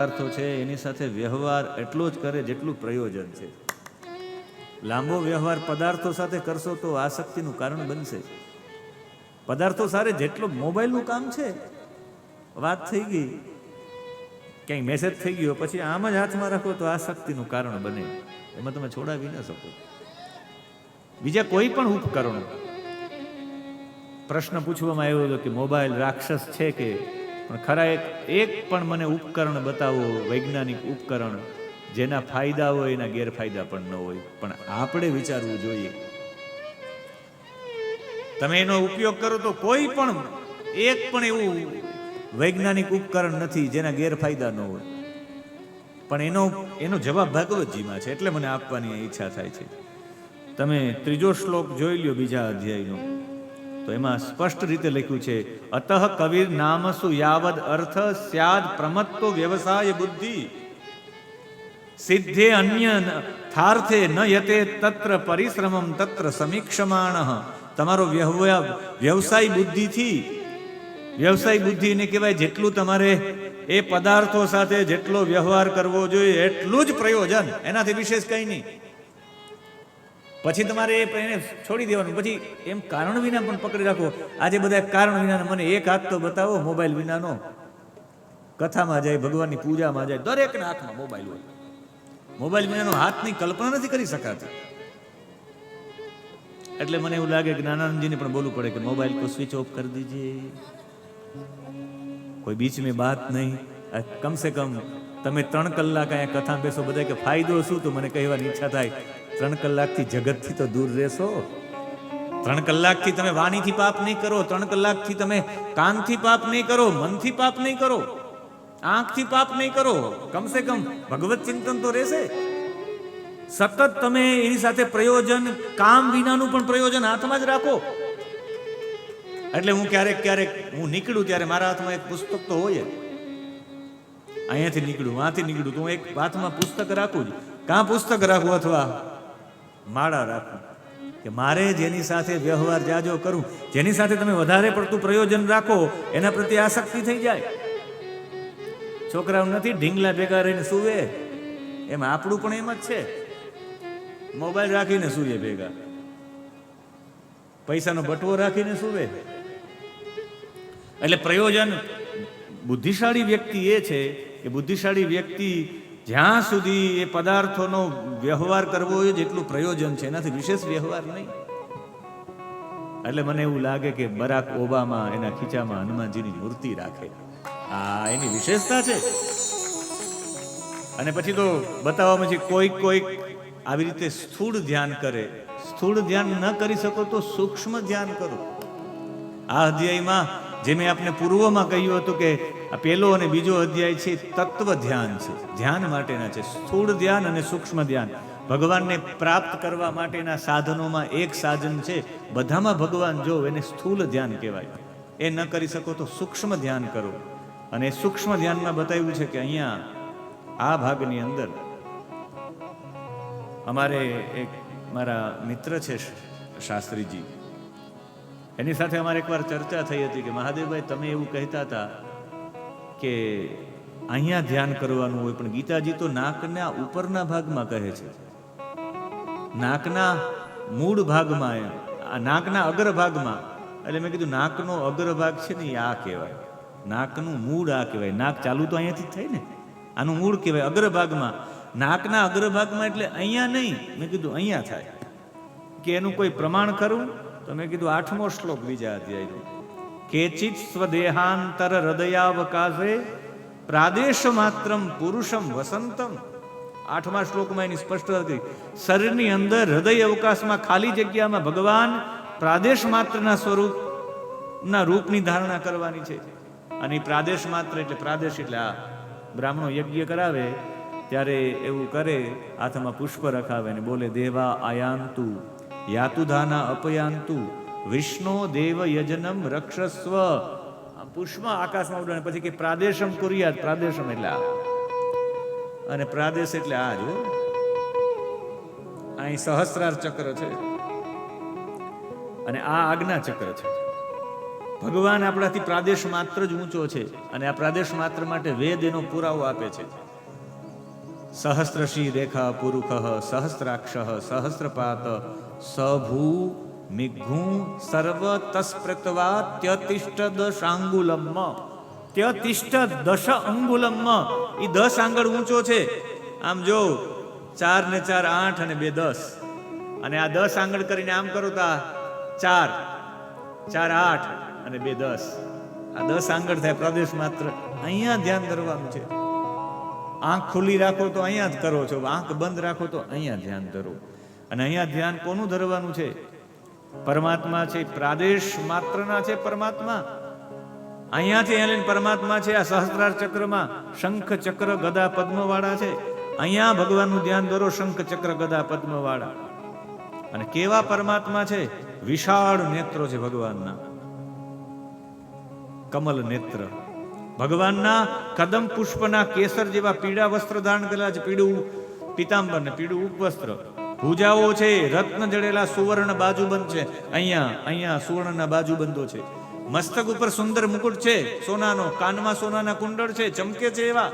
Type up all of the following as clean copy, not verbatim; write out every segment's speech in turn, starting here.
પદાર્થો છે એની સાથે વ્યવહાર એટલો જ કરે જેટલું પ્રયોજન છે. લાંબો વ્યવહાર પદાર્થો સાથે કરશો તો આસક્તિનું કારણ બનશે. પદાર્થો સાથે જેટલો મોબાઈલનું કામ છે, વાત થઈ ગઈ, ક્યાંય મેસેજ થઈ ગયો, પછી આમ જ હાથમાં રાખો તો આસક્તિનું કારણ બને. એમાં તમે છોડાવી ન શકો. બીજા કોઈ પણ ઉપકરણો, પ્રશ્ન પૂછવામાં આવ્યો હતો કે મોબાઈલ રાક્ષસ છે કે, પણ ખરા એક પણ મને ઉપકરણ બતાવો, વૈજ્ઞાનિક ઉપકરણ જેના ફાયદા હોય એના ગેરફાયદા પણ ન હોય. પણ આપણે વિચારવું જોઈએ. તમે એનો ઉપયોગ કરો તો કોઈ પણ એક પણ એવું વૈજ્ઞાનિક ઉપકરણ નથી જેના ગેરફાયદા ન હોય. પણ એનો જવાબ ભાગવતજીમાં છે, એટલે મને આપવાની ઈચ્છા થાય છે. તમે 3જો શ્લોક જોઈ લ્યો બીજા અધ્યાયનો, તો એમાં સ્પષ્ટ રીતે લખ્યું છે, અતઃ કવિર નામસુ યાવદ અર્થ સ્યાદ પ્રમત્તો વ્યવસાય બુદ્ધિ સિદ્ધે અન્ય થાર્થે ન યતે તત્ર પરિશ્રમમ તત્ર સમીક્ષમાણઃ. તમારો વ્યવસાય બુદ્ધિથી, વ્યવસાય બુદ્ધિ એને કહેવાય જેટલું તમારે એ પદાર્થો સાથે જેટલો વ્યવહાર કરવો જોઈએ એટલું જ પ્રયોજન, એનાથી વિશેષ કંઈ નહીં. પછી તમારે એને છોડી દેવાનું. પછી એમ કારણ વિના પણ પકડી રાખો. આજે બધા કારણ વિના, મને એક હાથ તો બતાવો મોબાઈલ વિનાનો. કથામાં જાય, ભગવાનની પૂજામાં જાય, દરેકના હાથમાં મોબાઈલ હોય. મોબાઈલ વિનાનો હાથની કલ્પના નથી કરી શકાતી. એટલે મને એવું લાગે કે જ્ઞાનાનંદજીને પણ બોલવું પડે કે મોબાઈલ કો સ્વિચ ઓફ કરી દીજીએ, કોઈ બીચ મેં બાત નહીં. કમ સે કમ તમે 3 કલાક અહીંયા કથા બેસો, બધા કે ફાયદો શું, તો મને કહેવાની ઈચ્છા થાય 3 કલાકથી જગતથી તો દૂર રહેશો. 3 કલાકથી તમે વાણીથી પાપ નહીં કરો, 3 કલાકથી તમે કાનથી પાપ નહીં કરો, મનથી પાપ નહીં કરો, આંખથી પાપ નહીં કરો. કમસે કમ ભગવત ચિંતન તો રહેશે. સતત તમે એની સાથે પ્રયોજન, કામ વિનાનું પણ પ્રયોજન હાથમાં જ રાખો. એટલે હું ક્યારેક હું નીકળું ત્યારે મારા હાથમાં એક પુસ્તક તો હોય. અહીંયાથી નીકળું, આથી નીકળું તો હું એક હાથમાં પુસ્તક રાખું જ. કાં પુસ્તક રાખું અથવા માળા રાખું, કે મારે જેની સાથે વ્યવહાર જાજો કરું, જેની સાથે તમે વધારે પડતું પ્રયોજન રાખો એના પ્રત્યે આસક્તિ થઈ જાય. છોકરાઓ નથી ઢીંગલા ભેગા રહીને સૂવે, એમ આપણું પણ એમ જ છે. મોબાઈલ રાખીને સૂવે ભેગા, પૈસાનો બટવો રાખીને સૂવે. એટલે પ્રયોજન, બુદ્ધિશાળી વ્યક્તિ એ છે કે બુદ્ધિશાળી વ્યક્તિ જ્યાં સુધી એ પદાર્થોનો વ્યવહાર કરવો હોય જેટલું પ્રયોજન છે, એનાથી વિશેષ વ્યવહાર નહીં. એટલે મને એવું લાગે કે બરાક ઓબામા એના ખીચામાં હનુમાનજીની મૂર્તિ રાખે, આ એની વિશેષતા છે. અને પછી તો બતાવવામાં છે કોઈક આવી રીતે સ્થૂળ ધ્યાન કરે. સ્થૂળ ધ્યાન ન કરી શકો તો સૂક્ષ્મ ધ્યાન કરો. આ અધ્યાયમાં જે મેં આપને પૂર્વમાં કહ્યું હતું કે આ પહેલો અને બીજો અધ્યાય છે તત્વ ધ્યાન છે, ધ્યાન માટેના છે. સ્થૂળ ધ્યાન અને સૂક્ષ્મ ધ્યાન ભગવાનને પ્રાપ્ત કરવા માટેના સાધનોમાં એક સાધન છે. બધામાં ભગવાન જો, એને સ્થૂળ ધ્યાન કહેવાય. એ ન કરી શકો તો સૂક્ષ્મ ધ્યાન કરો. અને સૂક્ષ્મ ધ્યાનમાં બતાવ્યું છે કે અહીંયા આ ભાગની અંદર અમારે એક મારા મિત્ર છે શાસ્ત્રીજી, એની સાથે અમારે એકવાર ચર્ચા થઈ હતી કે મહાદેવભાઈ તમે એવું કહેતા હતા કે અહીંયા ધ્યાન કરવાનું હોય, પણ ગીતાજી તો નાકના ઉપરના ભાગમાં કહે છે, નાકના મૂળ ભાગમાં, નાકના અગ્રભાગમાં. એટલે મેં કીધું નાકનો અગ્રભાગ છે ને આ કહેવાય, નાકનું મૂળ આ કહેવાય. નાક ચાલુ તો અહીંયાથી જ થાય ને, આનું મૂળ કહેવાય અગ્રભાગમાં. નાકના અગ્રભાગમાં એટલે અહીંયા નહીં. મેં કીધું અહીંયા થાય કે એનું કોઈ પ્રમાણ ખરું? તો મેં કીધું 8મો શ્લોક બીજા અધ્યાયનો, કેચિત સ્વદેહાંતર હૃદયાવકાશે પ્રાદેશ માત્રમ પુરુષમ વસંતમ. 8મા શ્લોકમાં એની સ્પષ્ટતા હતી. શરીરની અંદર હૃદય અવકાશમાં ખાલી જગ્યામાં ભગવાન પ્રાદેશ માત્રના સ્વરૂપના રૂપની ધારણા કરવાની છે. અને પ્રાદેશ માત્ર એટલે પ્રાદેશ એટલે આ બ્રાહ્મણો યજ્ઞ કરાવે ત્યારે એવું કરે, હાથમાં પુષ્પ રખાવે અને બોલે દેવા આયાંતુ યાતુધાના અપયાંતુ વિષ્ણુ દેવ યજનમ રક્ષસ્વ. પુષ્પ આકાશમાં ઉડાડે, પછી કે પ્રાદેશમ કુર્યાત. પ્રાદેશમ એટલે આ, અને પ્રાદેશ એટલે આ જો અહીં સહસ્રાર ચક્ર છે અને આ આજ્ઞા ચક્ર છે. ભગવાન આપણાથી પ્રાદેશ માત્ર જ ઊંચો છે, અને આ પ્રાદેશ માત્ર માટે વેદ એનો પુરાવો આપે છે. સહસ્રશી રેખા પુરુષ સહસ્રાક્ષ સહસ્રપાત સભૂ મિઘ્ઘુ સર્વ તસ્પ્રતવાત્યતિષ્ઠ દશાંગુલમ. ત્યતિષ્ઠ દશ અંગુલમ, એ 10 આંગળ ઊંચો છે. આમ જો 4 ને 4 8 અને 2 10, અને આ 10 આંગળ કરીને આમ કરો તો 4 4 8 અને 2 10, આ 10 આંગળ થાય પ્રદેશ માત્ર. અહીંયા ધ્યાન ધરવાનું છે. આંખ ખુલ્લી રાખો તો અહીંયા જ કરો છો, આંખ બંધ રાખો તો અહીંયા ધ્યાન ધરો. અને અહીંયા ધ્યાન કોનું ધરવાનું છે? પરમાત્મા છે. પ્રાદેશ માત્રના છે પરમાત્મા. અહીંયાથી અહીંયા લઈને પરમાત્મા છે. આ સહસ્ત્રાર ચક્રમાં શંખ ચક્ર ગદા પદ્મવાળા છે. અહીંયા ભગવાનનું ધ્યાન ધરો, શંખ ચક્ર ગદા પદ્મવાળા. અને કેવા પરમાત્મા છે? વિશાળ નેત્રો છે ભગવાનના, કમલ નેત્ર. ભગવાનના કદમ પુષ્પના કેસર જેવા પીળા વસ્ત્ર ધારણ કરેલા છે, પીળું પીતાંબર ને પીળું ઉપવસ્ત્ર. ભુજાઓ છે રત્ન જડેલા, સુવર્ણ બાજુબંધ છે. અહીંયા સુવર્ણના બાજુબંધો છે. મસ્તક ઉપર સુંદર મુકુટ છે સોનાનો, કાનમાં સોનાના કુંડળ છે, ચમકે છે એવા.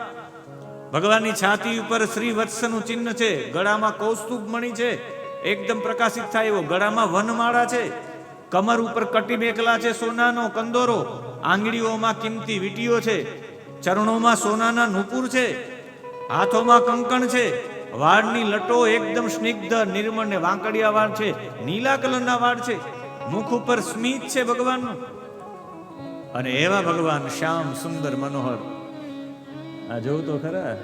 ભગવાનની છાતી ઉપર શ્રી વત્સનું ચિહ્ન છે, ગળામાં કૌસ્તુભ મણિ છે, એકદમ પ્રકાશિત થાય એવો. ગળામાં વનમાળા છે, કમર ઉપર કટી મેકલા છે સોનાનો કંદોરો, આંગળીઓમાં કિંમતી વીટીઓ છે, ચરણોમાં સોનાના નુપુર છે, હાથોમાં કંકણ છે, વાળની લટો એકદમ સ્નિગ્ધ નિર્મળ ને વાંકડિયા વાળ છે, નીલા કલરના વાળ છે, મુખ ઉપર સ્મિત છે ભગવાનનું. અને એવા ભગવાન શ્યામ સુંદર મનોહર. આ જોવું તો ખરા,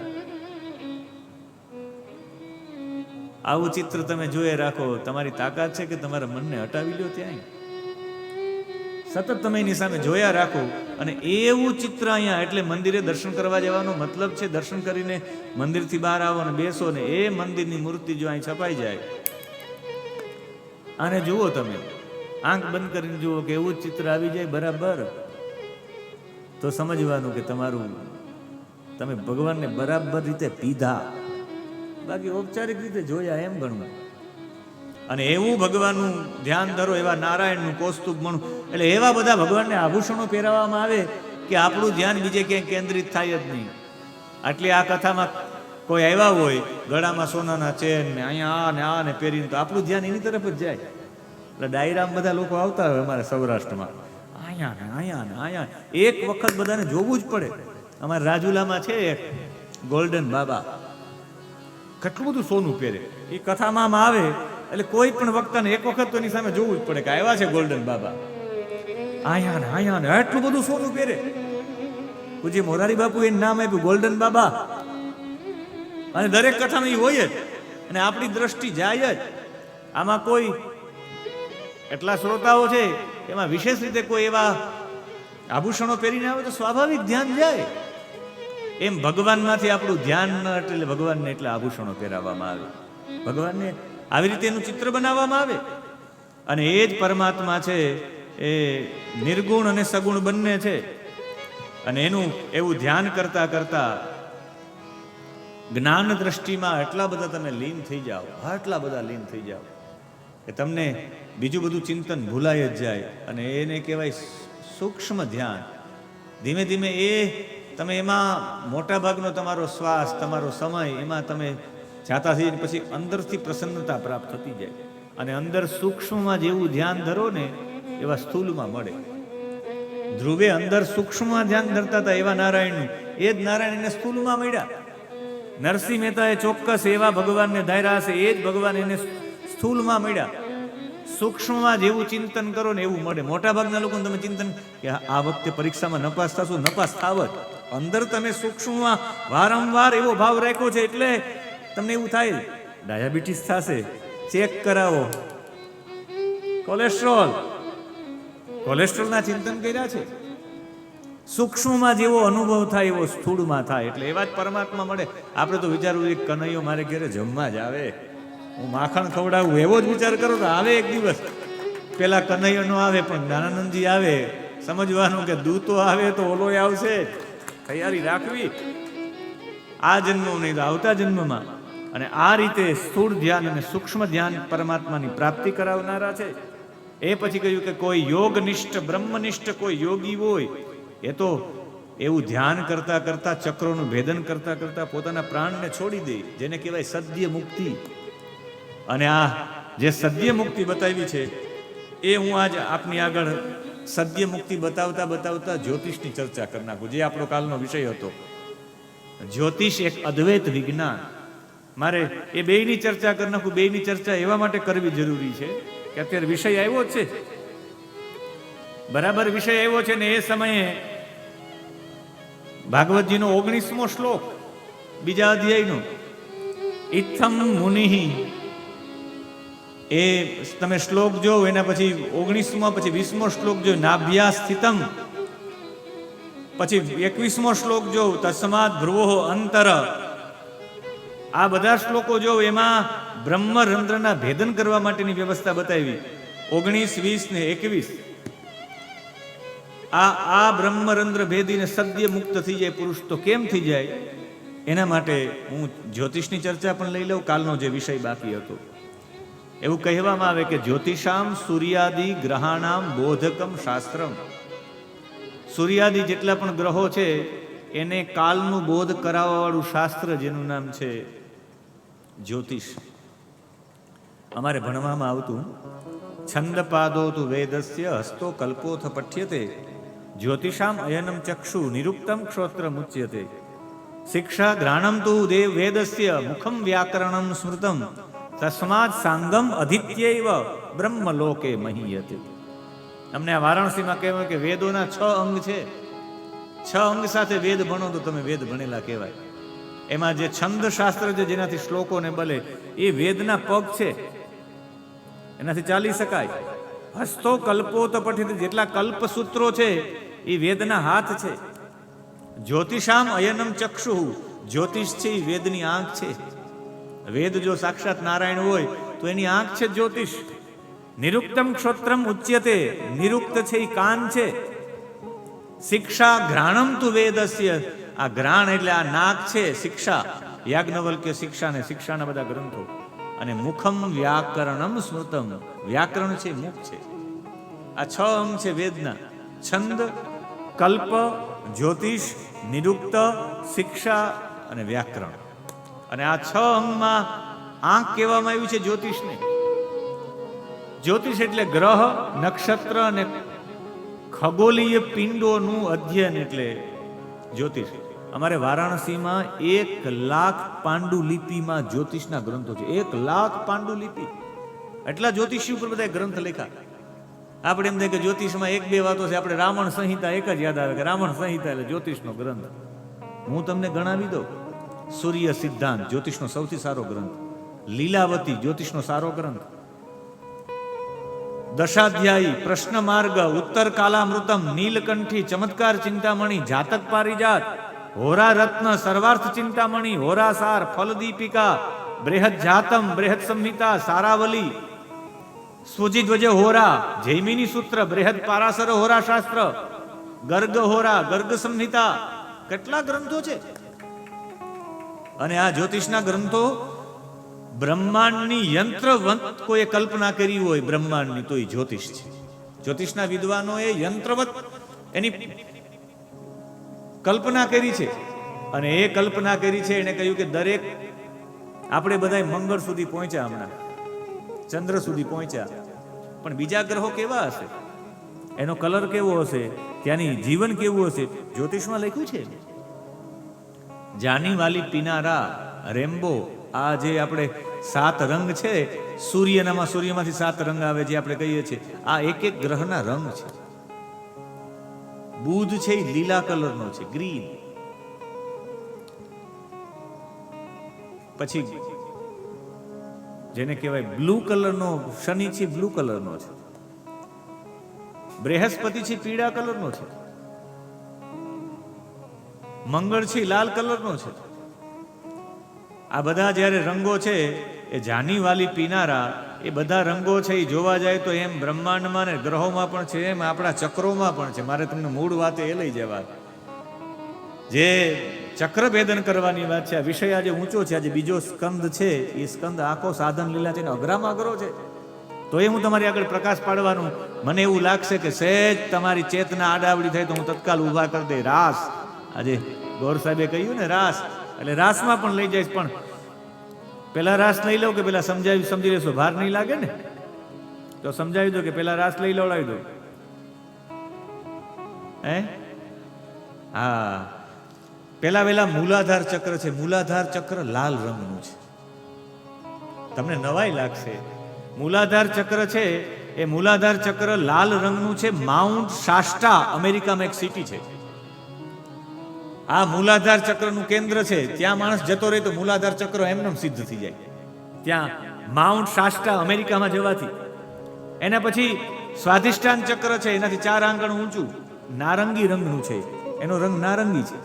આવું ચિત્ર તમે જોયે રાખો. તમારી તાકાત છે કે તમારા મનને હટાવી લો ત્યાં. સતત તમે એની સામે જોયા રાખો. અને એવું ચિત્ર અહીંયા, એટલે મંદિરે દર્શન કરવા જવાનો મતલબ છે દર્શન કરીને મંદિરથી બહાર આવો અને બેસો ને એ મંદિરની મૂર્તિ જો અહીં છપાઈ જાય, આને જુઓ તમે, આંખ બંધ કરીને જુઓ કે એવું જ ચિત્ર આવી જાય બરાબર, તો સમજવાનું કે તમે ભગવાનને બરાબર રીતે પીધા. બાકી ઔપચારિક રીતે જોયા એમ ગણવું. અને એવું ભગવાનનું ધ્યાન ધરો, એવા નારાયણનું કૌસ્તુભ મણું. એટલે એવા બધા ભગવાનને આભૂષણો પહેરાવવામાં આવે કે આપણું ધ્યાન બીજે ક્યાંય કેન્દ્રિત થાય જ નહીં. આટલી આ કથામાં કોઈ આવ્યા હોય ગળામાં સોનાના ચેન ને અહીંયા આ ને પહેરીને, તો આપણું ધ્યાન એની તરફ જ જાય. એટલે ડાયરામાં બધા લોકો આવતા હોય અમારા સૌરાષ્ટ્રમાં, અહીંયા એક વખત બધાને જોવું જ પડે. અમારા રાજુલામાં છે એક ગોલ્ડન બાબા, કેટલું બધું સોનું પહેરે. એ કથામાં આવે એટલે કોઈ પણ વક્તાને એક વખત તો એની સામે જોવું જ પડે કે આવ્યા છે ગોલ્ડન બાબા. અહીંયા એટલું બધું સોનું પહેરે. પૂજ્ય મોરારી બાપુ એનું નામ આપ્યું ગોલ્ડન બાબા. અને દરેક કથામાં એ હોય જ, અને આપણી દ્રષ્ટિ જાય જ. આમાં કોઈ એટલા શ્રોતાઓ છે, એમાં વિશેષ રીતે કોઈ એવા આભૂષણો પહેરીને આવે તો સ્વાભાવિક ધ્યાન જાય. એમ ભગવાનમાંથી આપણું ધ્યાન ન એટલે ભગવાનને એટલા આભૂષણો પહેરાવવામાં આવે, ભગવાનને આવી રીતે એનું ચિત્ર બનાવવામાં આવે. અને એ જ પરમાત્મા છે, એ નિર્ગુણ અને સગુણ બંને છે. અને એનું એવું ધ્યાન કરતા કરતા જ્ઞાન દ્રષ્ટિમાં એટલા બધા તમે લીન થઈ જાઓ, આટલા બધા લીન થઈ જાઓ કે તમને બીજું બધું ચિંતન ભૂલાય જ જાય. અને એને કહેવાય સૂક્ષ્મ ધ્યાન. ધીમે ધીમે એ તમે એમાં મોટા ભાગનો તમારો શ્વાસ, તમારો સમય એમાં તમે જાતા થઈ, પછી અંદરથી પ્રસન્નતા પ્રાપ્ત થતી જાય. અને અંદર સૂક્ષ્મમાં જેવું ધ્યાન ધરો ને એવા સ્થૂલમાં મળે. ધ્રુવે અંદર સૂક્ષ્મમાં ધ્યાન ધરતા હતા એવા નારાયણનું, એ જ નારાયણ એને સ્થૂલમાં મળ્યા. નરસિંહ મહેતાએ ચોક્કસ એવા ભગવાનને ધાર્યા હશે, એ જ ભગવાન એને સ્થૂલમાં મળ્યા. સૂક્ષ્મમાં જેવું ચિંતન કરો ને એવું મળે. મોટા ભાગના લોકોને તમે ચિંતન કે આ વખતે પરીક્ષામાં નપાસ થશો, નપાસ થાવ જ. અંદર તમે સૂક્ષ્મમાં વારંવાર એવો ભાવ રાખ્યો છે એટલે તમને એવું થાય ડાયાબિટીસ થશે, ચેક કરાવો. કોલેસ્ટ્રોલના ચિંતન કર્યા છે. સૂક્ષ્મમાં જેવો અનુભવ થાય એવો સ્થૂળમાં થાય. એટલે એવા જ પરમાત્મા મળે. આપણે તો વિચારવું એક કનૈયો મારે ઘરે જમવા જ આવે, હું માખણ ખવડાવું એવો જ વિચાર કરો તો આવે એક દિવસ. પેલા કનૈયો નો આવે પણ જ્ઞાનાનંદજી આવે. સમજવાનું કે દૂતો આવે તો ઓલો આવશે, તૈયારી રાખવી. આ જન્મ નહીં તો આવતા જન્મમાં. અને આ રીતે સ્થૂળ ધ્યાન અને સૂક્ષ્મ ધ્યાન પરમાત્માની પ્રાપ્તિ કરાવનારા છે. એ પછી કહ્યું કે કોઈ યોગનિષ્ઠ બ્રહ્મનિષ્ઠ કોઈ યોગી હોય એ તો એવું ધ્યાન કરતા કરતા ચક્રોનું ભેદન કરતા કરતા પોતાના પ્રાણને છોડી દે, જેને કહેવાય સદ્ય મુક્તિ. અને આ જે સદ્ય મુક્તિ બતાવી છે એ હું આજ આપની આગળ સદ્ય મુક્તિ બતાવતા બતાવતા જ્યોતિષની ચર્ચા કરી નાખું, જે આપણો કાલનો વિષય હતો. જ્યોતિષ એક અદ્વૈત વિજ્ઞાન. મારે એ બેયની ચર્ચા કરી નાખું. બેયની ચર્ચા એવા માટે કરવી જરૂરી છે કે અત્યારે વિષય આવ્યો છે, બરાબર વિષય આવ્યો છે ને એ સમયે ભાગવતજીનો 19મો શ્લોક બીજા અધ્યાયનો, ઇત્થમ મુનિ, એ તમે શ્લોક જો એના પછી 19મો પછી 20મો શ્લોક જો નાભ્યા સ્થિતમ, પછી 21મો શ્લોક જો તસ્માદ ભ્રુવો અંતર. આ બધા શ્લોકો જો એમાં બ્રહ્મરંધ્રના ભેદન કરવા માટેની વ્યવસ્થા બતાવી. 19, 20 ને 21 આ બ્રહ્મરંધ્ર ભેદીને સદ્ય મુક્ત થઈ જાય પુરુષ તો કેમ થઈ જાય, એના માટે હું જ્યોતિષની ચર્ચા પણ લઈ લઉં, કાલનો જે વિષય બાકી હતો. એવું કહેવામાં આવે કે જ્યોતિષામ સૂર્યાદિ ગ્રહાણામ બોધકમ શાસ્ત્રમ. સૂર્યાદિ જેટલા પણ ગ્રહો છે એને કાલનું બોધ કરાવવા વાળું શાસ્ત્ર જેનું નામ છે જ્યોતિષ. અમારે ભણવામાં આવતું છંદપાદો તુ વેદસ્ય હસ્તો કલ્પોથ પઠ્યતે જ્યોતિષામ અયનમ ચક્ષુ નિરુક્તમ ક્ષોત્ર મુચ્યતે શિક્ષા ગ્રાણમ તુ દેવ વેદસ્ય મુખમ વ્યાકરણમ સ્મૃતમ તસ્માત સાંગમ અધિત્યૈવ બ્રહ્મલોકે મહીયતે. અમને આ વારાણસીમાં કહેવાય કે વેદોના 6 અંગ છે. 6 અંગ સાથે વેદ ભણો તો તમે વેદ ભણેલા કહેવાય. એમાં જે છંદ શાસ્ત્ર છે જેનાથી શ્લોકોને બલે એ વેદના પગ છે, એનાથી ચાલી શકાય. હસ્તો કલ્પોત પઠિત, જેટલા કલ્પસૂત્રો છે એ વેદના હાથ છે. જ્યોતિષામ અયનમ ચક્ષુ, જ્યોતિષ છે એ વેદની આંખ છે. વેદ જો સાક્ષાત નારાયણ હોય તો એની આંખ છે જ્યોતિષ. નિરુક્તમ ક્ષોત્રમ ઉચ્યતે, નિરુક્ત છે એ કાન છે. શિક્ષા ઘ્રાણમ તુ વેદસ્ય, આ ઘ્રાણ એટલે આ નાક છે. શિક્ષા યાજ્ઞવલ્ક્ય શિક્ષા ને શિક્ષાના બધા ગ્રંથો. અને મુખમ વ્યાકરણમ સ્મૃતમ, વ્યાકરણ છે મુખ છે. આ 6 અંગ છે વેદના: છંદ, કલ્પ, જ્યોતિષ, નિરુક્ત, શિક્ષા અને વ્યાકરણ. અને આ 6 અંગમાં આંખ કહેવામાં આવ્યું છે જ્યોતિષને. જ્યોતિષ એટલે ગ્રહ, નક્ષત્ર અને ખગોલીય પિંડોનું અધ્યયન એટલે જ્યોતિષ. અમારે વારાણસીમાં 1,00,000 પાંડુલિપિમાં જ્યોતિષના ગ્રંથો છે. 1,00,000 પાંડુલિપિ, એટલા જ્યોતિષી ઉપર બધા ગ્રંથ લખ્યા. આપણે એમ થાય કે જ્યોતિષમાં 1-2 વાતો છે. આપણે રાવણ સંહિતા એક જ યાદ આવે કે રાવણ સંહિતા એટલે જ્યોતિષનો ગ્રંથ. હું તમને ગણાવી દઉં: સૂર્ય સિદ્ધાંત જ્યોતિષનો સૌથી સારો ગ્રંથ, લીલાવતી જ્યોતિષનો સારો ગ્રંથ, દશાધ્યાયી, પ્રશ્ન માર્ગ, ઉત્તર કાલામૃતમ, નીલકંઠી, ચમત્કાર ચિંતામણી, જાતક પારિજાત, હોરા રત્ન, સર્વાર્થ ચિંતામણી, હોરાસાર, ફલદીપિકા, બૃહદ જાતમ, બૃહદ સંહિતા, સારાવલી, સ્વજીધ્વજ હોરા, જૈમિની સૂત્ર, બૃહદ પારાસર હોરા શાસ્ત્ર, ગર્ગ હોરા, ગર્ગ સંહિતા, કેટલા ગ્રંથો છે. અને આ જ્યોતિષના ગ્રંથો બ્રહ્માંડની યંત્રવંત કોઈએ કલ્પના કરી હોય બ્રહ્માંડની તો એ જ્યોતિષ છે. જ્યોતિષના વિદ્વાનોએ યંત્રવત એની કલ્પના કરી છે. અને એ કલ્પના કરી છે એને કહ્યું કે દરેક, આપણે બધા મંગળ સુધી પહોંચ્યા, હમણાં ચંદ્ર સુધી પહોંચ્યા, પણ બીજા ગ્રહો કેવા હશે, એનો કલર કેવો હશે, ત્યાંની જીવન કેવું હશે, જ્યોતિષમાં લખ્યું છે. જાની વાલી પિનારા, રેમ્બો, આ જે આપણે 7 રંગ છે સૂર્યનામાં, સૂર્યમાંથી 7 રંગ આવે જે આપણે કહીએ છીએ, આ એક એક ગ્રહના રંગ છે. બુધ છે એ લીલા કલરનો છે, ગ્રીન. પછી જેને કહેવાય બ્લુ કલરનો શનિ છે, બ્લુ કલરનો છે. બૃહસ્પતિ છે, પીળા કલરનો છે. મંગળ છે, લાલ કલરનો છે. આ બધા જ્યારે રંગો છે એ જાની વાલી પીનારા, એ બધા રંગો છે એ જોવા જાય તો એમ બ્રહ્માંડમાં ને ગ્રહોમાં પણ છે, એમ આપણા ચક્રોમાં પણ છે. મારે તમને મૂળ વાતે એ લઈ જવા, જે ચક્ર ભેદન કરવાની વાત છે. આ વિષય આજે ઊંચો છે. આજે બીજો સ્કંદ છે, એ સ્કંદ આખો સાધન લીલા છે ને અઘરામાં અઘરો છે. તો એ હું તમારી આગળ પ્રકાશ પાડવાનું. મને એવું લાગશે કે સહેજ તમારી ચેતના આડાવડી થાય તો હું તત્કાલ ઊભા કરી દે. રાસ, આજે ગૌર સાહેબે કહ્યું ને રાસ, એટલે રાસમાં પણ લઈ જઈશ. પણ પેલા રાસ લઈ લઉં કે પેલા સમજી લેશો? ભાર નહીં લાગે ને તો સમજાવી દો કે પેલા રાસ લઈ લવડાવી દો. હે હા, પેલા મૂલાધાર ચક્ર છે. મૂલાધાર ચક્ર લાલ રંગનું છે. તમને નવાઈ લાગશે. મૂલાધાર ચક્ર છે એ મૂલાધાર ચક્ર લાલ રંગનું છે. માઉન્ટ શાસ્ટા અમેરિકામાં એક સિટી છે. આ મૂલાધાર ચક્રનું કેન્દ્ર છે. ત્યાં માણસ જતો રહે તો મૂલાધાર ચક્ર એમનેમ સિદ્ધ થઈ જાય. ત્યાં માઉન્ટ શાસ્ટા અમેરિકામાં જવાથી. એના પછી સ્વાધિષ્ઠાન ચક્ર છે, એનાથી 4 આંગણ ઊંચું, નારંગી રંગનું છે. એનો રંગ નારંગી છે.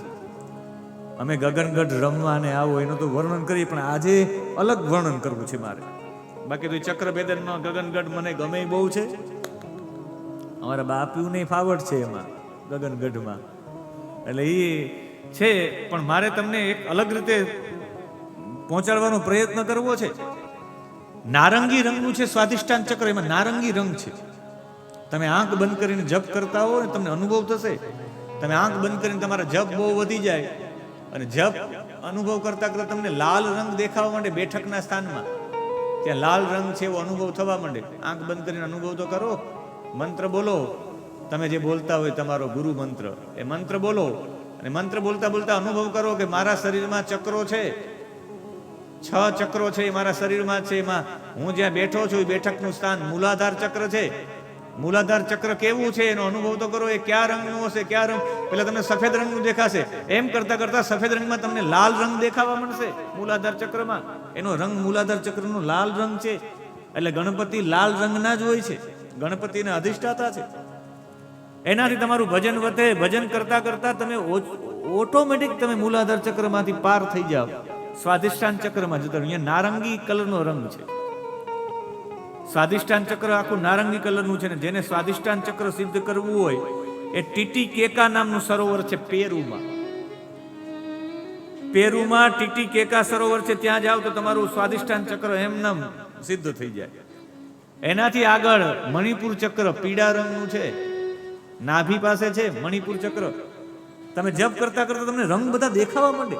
અમે ગગનગઢ રમવાને આવો એનું તો વર્ણન કરીએ, પણ આજે અલગ વર્ણન કરવું છે મારે. બાકી તો ચક્ર ભેદનમાં ગગનગઢ મને ગમે બહુ છે. અમારા બાપુને ફાવટ છે એમાં ગગનગઢમાં, એટલે એ છે. પણ મારે તમને એક અલગ રીતે પહોંચાડવાનો પ્રયત્ન કરવો છે. નારંગી રંગનું છે સ્વાધિષ્ઠાન ચક્ર, એમાં નારંગી રંગ છે. તમે આંખ બંધ કરીને જપ કરતા હો ને તમને અનુભવ થશે. તમે આંખ બંધ કરીને તમારા જપ બહુ વધી જાય અને જપ અનુભવ કરતા કરતા તમને લાલ રંગ દેખાવા માંડે. બેઠકના સ્થાનમાં ત્યાં લાલ રંગ છે એવો અનુભવ થવા માંડે. આંખ બંધ કરીને અનુભવ તો કરો. મંત્ર બોલો, તમે જે બોલતા હોય તમારો ગુરુ મંત્ર, એ મંત્ર બોલો અને મંત્ર બોલતા બોલતા અનુભવ કરો કે મારા શરીરમાં ચક્રો છે. 6 ચક્રો છે એ મારા શરીરમાં છે. એમાં હું જ્યાં બેઠો છું એ બેઠકનું સ્થાન મૂલાધાર ચક્ર છે. મૂલાધાર ચક્ર કેવું છે એનો અનુભવ તો કરો. એ કયા રંગનું હશે? કયા રંગ? પેલા તમને સફેદ રંગનું દેખાશે. એમ કરતા કરતા સફેદ રંગમાં તમને લાલ રંગ દેખાવા મળશે મૂલાધાર ચક્રમાં. એનો રંગ મૂલાધાર ચક્રનો લાલ રંગ છે. એટલે ગણપતિ લાલ રંગના જ હોય છે. ગણપતિના અધિષ્ઠાતા છે. એનાથી તમારું ભજન વધે. ભજન કરતા કરતા તમે ઓટોમેટિક તમે મૂલાધાર ચક્રમાંથી પાર થઈ જાઓ. સ્વાધિષ્ઠાન ચક્રમાં જતા. અહીંયા નારંગી કલરનો રંગ છે. સ્વાધિષ્ઠાન ચક્ર આખું નારંગી કલરનું છે ને. જેને સ્વાધિષ્ઠાન ચક્ર સિદ્ધ કરવું હોય એ ટીટીકેકા નામનું સરોવર છે પેરુમાં. પેરુમાં ટીટીકેકા સરોવર છે. ત્યાં જાઓ તો તમારું સ્વાધિષ્ઠાન ચક્ર એમનેમ સિદ્ધ થઈ જાય. એનાથી આગળ મણિપુર ચક્ર પીળા રંગનું છે. નાભી પાસે છે મણિપુર ચક્ર. તમે જપ કરતા કરતા તમને રંગ બધા દેખાવા માંડે.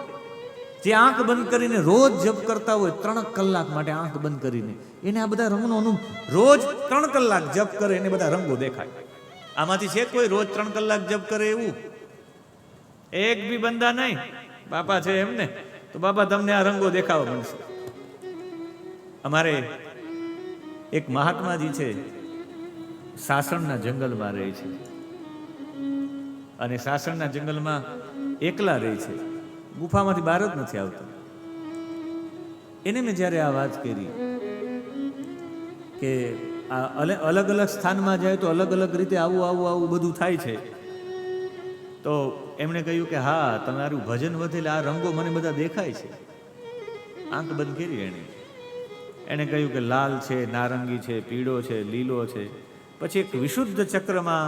જે આંખ બંધ કરીને રોજ જપ કરતા હોય 3 કલાક માટે આંખ બંધ કરીને, એને આ બધા રંગનો અનુભવ. રોજ 3 કલાક જપ કરે એને બધા રંગો દેખાય. આમાંથી છે કોઈ રોજ 3 કલાક જપ કરે એવું? એક બી બંદા નહીં. બાપા છે એમને તો બાપા તમને આ રંગો દેખાવા મળશે. અમારે એક મહાત્માજી છે, સાસણના જંગલમાં રહે છે અને સાસણના જંગલમાં એકલા રહે છે. ગુફામાંથી બહાર જ નથી આવતા. એને મેં જ્યારે આ વાત કરી કે આ અલગ અલગ સ્થાનમાં જાય તો અલગ અલગ રીતે આવું બધું થાય છે, તો એમણે કહ્યું કે હા તમારું ભજન વધેલા આ રંગો મને બધા દેખાય છે. આંખ બંધ કરી એણે કહ્યું કે લાલ છે, નારંગી છે, પીળો છે, લીલો છે. પછી એક વિશુદ્ધ ચક્રમાં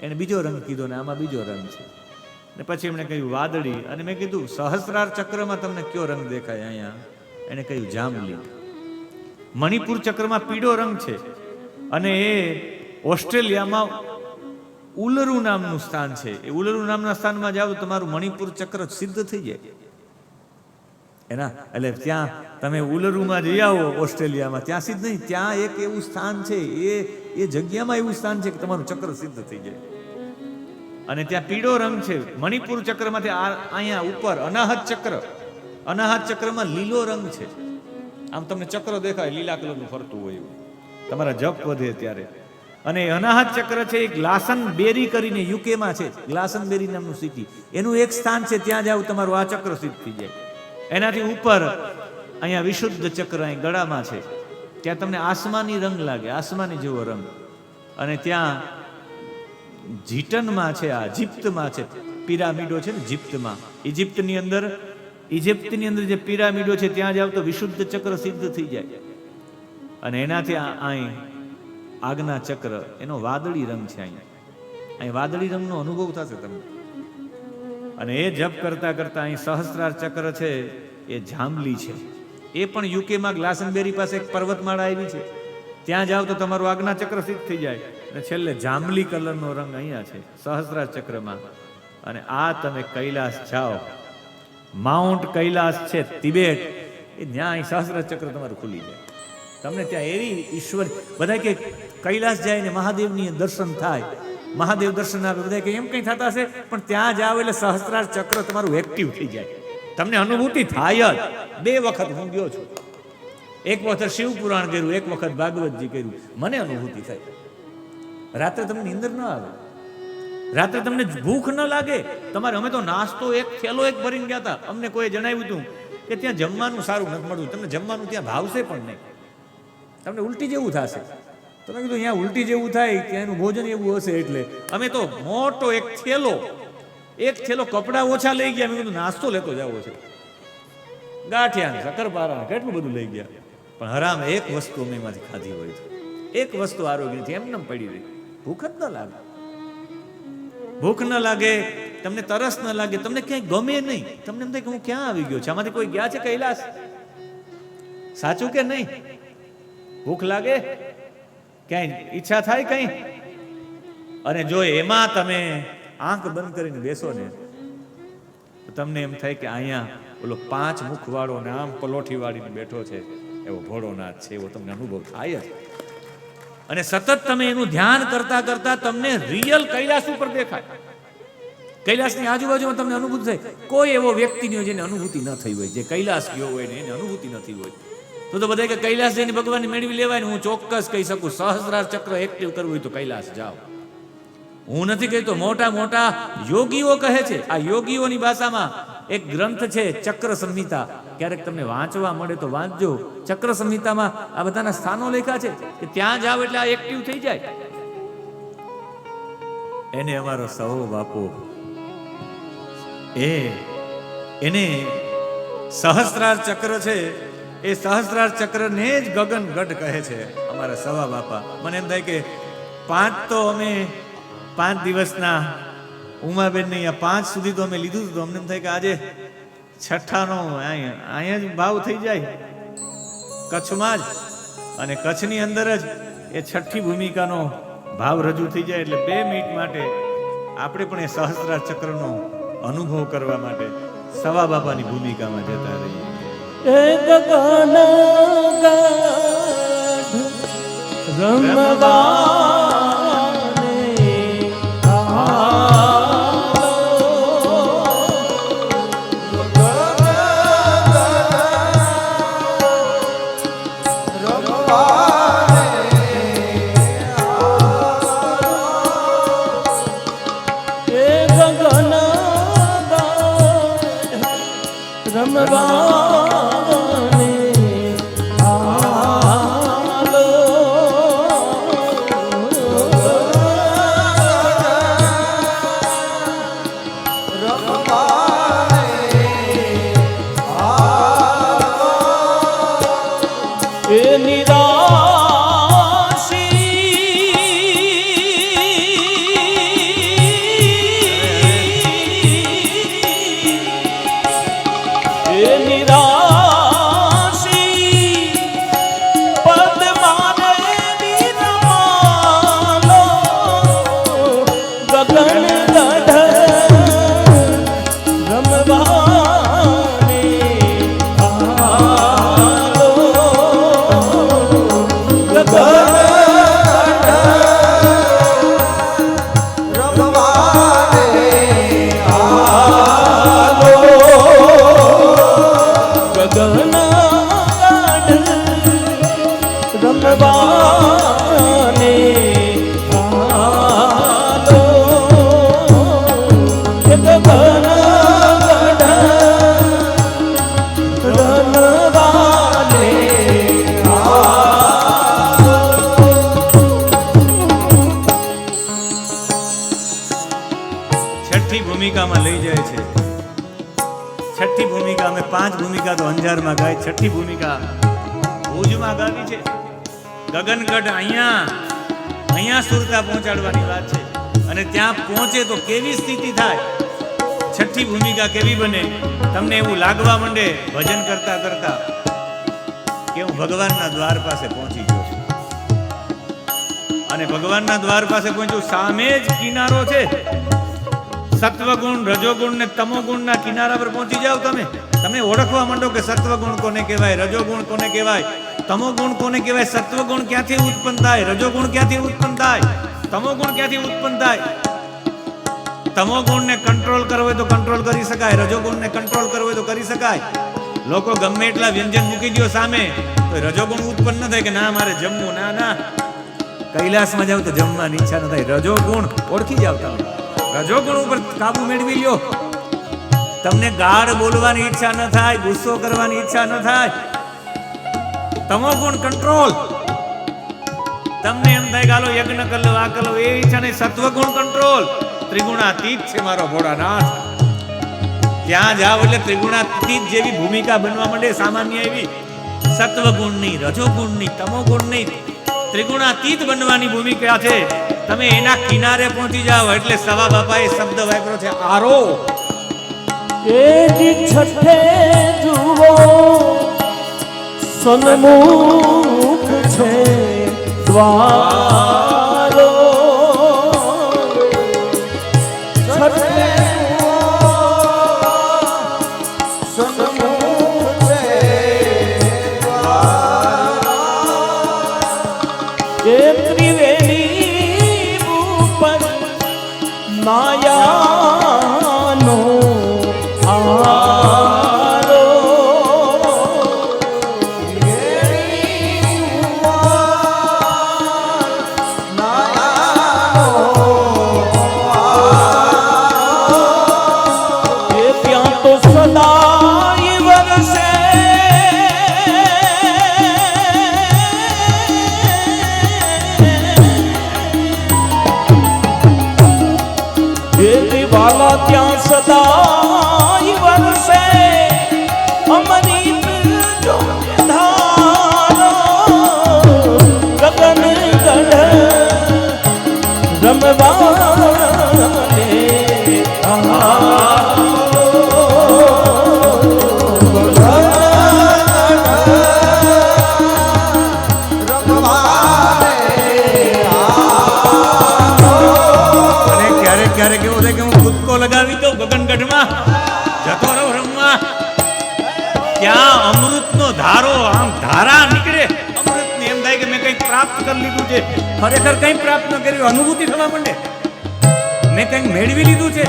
એને બીજો રંગ કીધો ને આમાં બીજો રંગ છે. ને પછી એમણે કહ્યું વાદળી. અને મેં કીધું સહસ્રાર ચક્રમાં તમને કયો રંગ દેખાય? અહીંયા એને કહ્યું જાંબલી. મણિપુર ચક્રમાં પીળો રંગ છે અને એ ઓસ્ટ્રેલિયામાં ઉલરુ નામનું સ્થાન છે. એ ઉલરુ નામના સ્થાનમાં જાઓ તો તમારું મણિપુર ચક્ર સિદ્ધ થઈ જાય એના. એટલે ત્યાં તમે ઉલરુમાં જઈ આવો ઓસ્ટ્રેલિયામાં, ત્યાં સિદ્ધ નહીં, ત્યાં એક એવું સ્થાન છે, એ જગ્યામાં એવું સ્થાન છે કે તમારું ચક્ર સિદ્ધ થઈ જાય. અને ત્યાં પીળો રંગ છે મણિપુર ચક્રમાંથી. અહીંયા ઉપર અનાહત ચક્ર, અનાહત ચક્રમાં લીલો રંગ છે. આમ તમને ચક્ર દેખાય લીલા કલરનું ફરતું હોય એવું, તમારા જપ વધે ત્યારે. અને અનાહત ચક્ર છે એક ગ્લાસનબેરી કરીને યુકેમાં છે, ગ્લાસનબેરી નામનું સિટી, એનું એક સ્થાન છે. ત્યાં જાવ તમારું આ ચક્ર સિદ્ધ થઈ જાય. એનાથી ઉપર અહીંયા વિશુદ્ધ ચક્ર અહીં ગળામાં છે. ત્યાં તમને આસમાની રંગ લાગે, આસમાની જેવો રંગ. અને ત્યાં જીટનમાં છે, આ ઇજિપ્તમાં છે પિરામિડો છે ને ઇજિપ્તમાં. ઇજિપ્તની અંદર જે પિરામિડો છે ત્યાં જાવ તો વિશુદ્ધ ચક્ર સિદ્ધ થઈ જાય. અને એનાથી અહીં આગના ચક્ર, એનો વાદળી રંગ છે. અહીં વાદળી રંગનો અનુભવ થશે તમને. અને એ જપ કરતા કરતા અહીં સહસ્રાર ચક્ર છે એ જાંબલી છે. એ પણ યુકેમાં ગ્લાસનબેરી પાસે એક પર્વતમાળા આવી છે, ત્યાં જાઓ તો તમારું આજ્ઞા ચક્ર સિદ્ધ થઈ જાય. અને છેલ્લે જાંબલી કલરનો રંગ અહીંયા છે સહસ્ત્રાર ચક્રમાં. અને આ તમે કૈલાસ જાઓ, માઉન્ટ કૈલાસ છે તિબેટ, એ ત્યાં સહસ્ત્રાર ચક્ર તમારું ખુલી જાય. તમને ત્યાં એવી ઈશ્વર, બધા કે કૈલાસ જાય ને મહાદેવની દર્શન થાય, મહાદેવ દર્શન આવે, બધા કે એમ કંઈ થતા હશે, પણ ત્યાં જાઓ એટલે સહસ્ત્રાર ચક્ર તમારું એક્ટિવ થઈ જાય. તમને અનુભૂતિ થાય જ. 2 વખત હું ગયો છું, એક વખત શિવ પુરાણ કર્યું, એક વખત ભાગવતજી કર્યું. મને અનુભૂતિ થઈ. રાત્રે તમને નીંદર ન આવે, રાત્રે તમને ભૂખ ન લાગે તમારે. અમે તો નાસ્તો એક થેલો એક ભરીને ગયા હતા. અમને કોઈ જણાવ્યું હતું કે ત્યાં જમવાનું સારું નથી મળતું, તમને જમવાનું ત્યાં ભાવશે પણ નહીં, તમને ઉલટી જેવું થશે. તમે કીધું અહીંયા ઉલટી જેવું થાય, ત્યાંનું ભોજન એવું હશે. એટલે અમે તો મોટો એક થેલો કપડાં ઓછા લઈ ગયા. મેં કીધું નાસ્તો લેતો જવો છે, ગાંઠિયા શક્કરપારા કેટલું બધું લઈ ગયા. પણ હરામ એક વસ્તુ અમે એમાંથી ખાધી હોય છે, એક વસ્તુ આરોગ્યથી એમને પડી રહી. ભૂખ જ ન લાગે, ભૂખ ન લાગે, તમને તરસ ન લાગે, તમને ક્યાંય ગમે નહીં. તમને એમ થાય કે હું ક્યાં આવી ગયો છે, આમાંથી કોઈ ગયા છે કૈલાસ? સાચું કે નહીં? ભૂખ લાગે, ક્યાંય ઈચ્છા થાય કઈ? અને જો એમાં તમે આંખ બંધ કરીને બેસો ને તો તમને એમ થાય કે અહીંયા ઓલો 5 મુખ વાળો ને આમ પલોઠી વાળીને બેઠો છે એવો ભોળોનાથ છે, એવો તમને અનુભવ થાય જ. અને સતત તમે એનું ધ્યાન કરતા કરતા તમને રિયલ કૈલાસ ઉપર દેખાય. કૈલાસની આજુબાજુમાં તમને અનુભૂતિ થાય. કોઈ એવો વ્યક્તિ નહીં જેને અનુભૂતિ ન થઈ હોય, જે કૈલાસ ગયો હોય ને એને અનુભૂતિ નથી હોય. તો બધા કે કૈલાસ જઈને ભગવાનને મેળવી લેવાય ને હું ચોક્કસ કહી શકું, સહસ્ત્રાર ચક્ર એક્ટિવ કરવું હોય તો કૈલાસ જાઓ. હું નથી કહેતો, મોટા મોટા યોગીઓ કહે છે. આ યોગીઓની ભાષામાં એક ગ્રંથ છે ચક્ર સંહિતા, ક્યારેક તમને વાંચવા મળે તો વાંચજો. ચક્ર સંહિતામાં આ બધાના સ્થાનો લખ્યા છે કે ત્યાં જાવ એટલે આ એક્ટિવ થઈ જાય. એને અમારો સહો બાપો એને સહસ્ત્રાર ચક્ર છે, એ સહસ્ત્રાર ચક્રને જ ગગન ગઢ કહે છે અમારા સવા બાપા. મને એમ થાય કે 5 તો અમે 5 દિવસના ઉમાબેન ને 5 સુધી તો અમે લીધું હતું. અમને એમ થાય કે આજે 6ઠાનો અહીંયા જ ભાવ થઈ જાય કચ્છમાં જ, અને કચ્છની અંદર જ એ 6ઠ્ઠી ભૂમિકાનો ભાવ રજૂ થઈ જાય. એટલે 2 મિનિટ માટે આપણે પણ એ સહસ્ત્રાર ચક્રનો અનુભવ કરવા માટે સવા બાપાની ભૂમિકામાં જતા રહીએ. છઠ્ઠી ભૂમિકામાં લઈ જાય છે. છઠ્ઠી ભૂમિકા અમે 5 ભૂમિકા તો અંજારમાં ગાય, છઠ્ઠી ભૂમિકા ભુજમાં ગાવી છે. ગગનગઢ અહીંયા સુરતા પહોંચાડવાની વાત છે. અને ત્યાં પહોંચે તો કેવી સ્થિતિ થાય, છઠ્ઠી ભૂમિકા કેવી બને, તમને એવું લાગવા માંડે ભજન કરતા કરતા કે હું ભગવાનના દ્વાર પાસે પહોંચી ગયો છું. અને ભગવાનના દ્વાર પાસે પહોંચ્યું, સામે જ કિનારો છે. સત્વગુણ, રજોગુણ ને તમોગુણના કિનારા પર પહોંચી જાઓ તમે ઓળખવા માંડો કે સત્વગુણ કોને કહેવાય, રજોગુણ કોને કહેવાય, તમોગુણ કોને કહેવાય. સત્વગુણ ક્યાંથી ઉત્પન્ન થાય, રજોગુણ ક્યાંથી ઉત્પન્ન થાય, તમોગુણ ક્યાંથી ઉત્પન્ન થાય. તમોગુણને કંટ્રોલ કરવો હોય તો કંટ્રોલ કરી શકાય, રજોગુણને કંટ્રોલ કરવો હોય તો કરી શકાય. લોકો ગમે એટલા વ્યંજન મૂકી દો સામે, તો રજોગુણ ઉત્પન્ન ન થાય કે ના મારે જમવું. ના, કૈલાસમાં જાવ તો જમવાની ઈચ્છા ન થાય. રજોગુણ ઓળખી જાવ તમે, રજોગુણ ઉપર કાબુ મેળવી લ્યો. તમને ગાળ બોલવાની ઈચ્છા ન થાય, ગુસ્સો કરવાની ઈચ્છા ન થાય. તમોગુણ કંટ્રોલ. તમને એમ થાય કે હાલો યજ્ઞ કરી લો, આ કરી લો, એ ઈચ્છા નહીં. સત્વગુણ કંટ્રોલ. ત્રિગુણાતીત છે મારો ભોળાનાથ. ત્યાં જાવ એટલે ત્રિગુણાતીત જેવી ભૂમિકા બનવા માંડે, સામાન્ય એવી. સત્વગુણની, રજોગુણની, તમોગુણની, ત્રિગુણાતીત બનવાની ભૂમિકા છે. તમે એના કિનારે પહોંચી જાઓ એટલે સવા બાપાએ શબ્દ વાપર્યો છે, આરો. એજી છઠે જુઓ સન્મુખ છે દ્વારો. છઠે સન્મુખ છે દ્વારો. એ ત્રિવેણી ઉપર માયાનો આરો. એ ત્યાં તો સદાય વરસે એ દિવાલા ત્યાં સદાય વરસે અમૃત જો ધારો. ગગન ગઢ રમવાને ક્યારેક એવું થાય કે હું કૂદકો લગાવી દઉં ગગનગઢમાં, જતો રહું રમવા. ત્યાં અમૃતનો ધારો, આમ ધારા નીકળે અમૃતની. એમ થાય કે મેં કંઈક પ્રાપ્ત કરી લીધું છે. ખરેખર કંઈ પ્રાપ્ત ન કર્યું, અનુભૂતિ થવા માંડે મેં કંઈક મેળવી લીધું છે.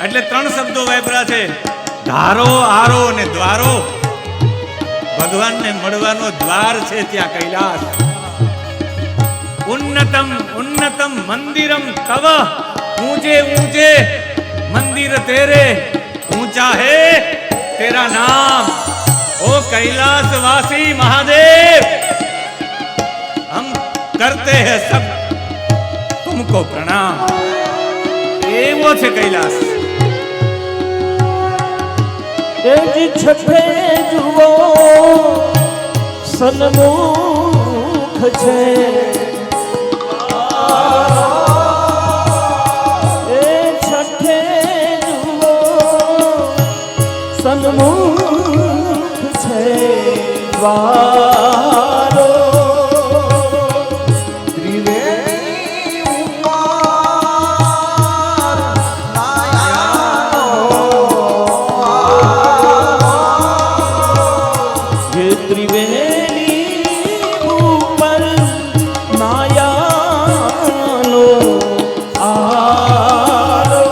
એટલે 3 શબ્દો વાપર્યા છે, ધારો, આરો અને દ્વારો. ભગવાનને મળવાનો દ્વાર છે ત્યાં કૈલાસ. उन्नतम उन्नतम मंदिरम तव, ऊंचे ऊंचे मंदिर तेरे, ऊंचा है तेरा नाम. ओ कैलाशवासी महादेव, हम करते हैं सब तुमको प्रणाम. एवो छे कैलास. એજી છઠે જુઓ સન્મુખ છે સન્મુખ છે દ્વારો. ત્રિવેણી ઉપર માયાનો. જે ત્રિવેણી ઉપર માયાનો આરો.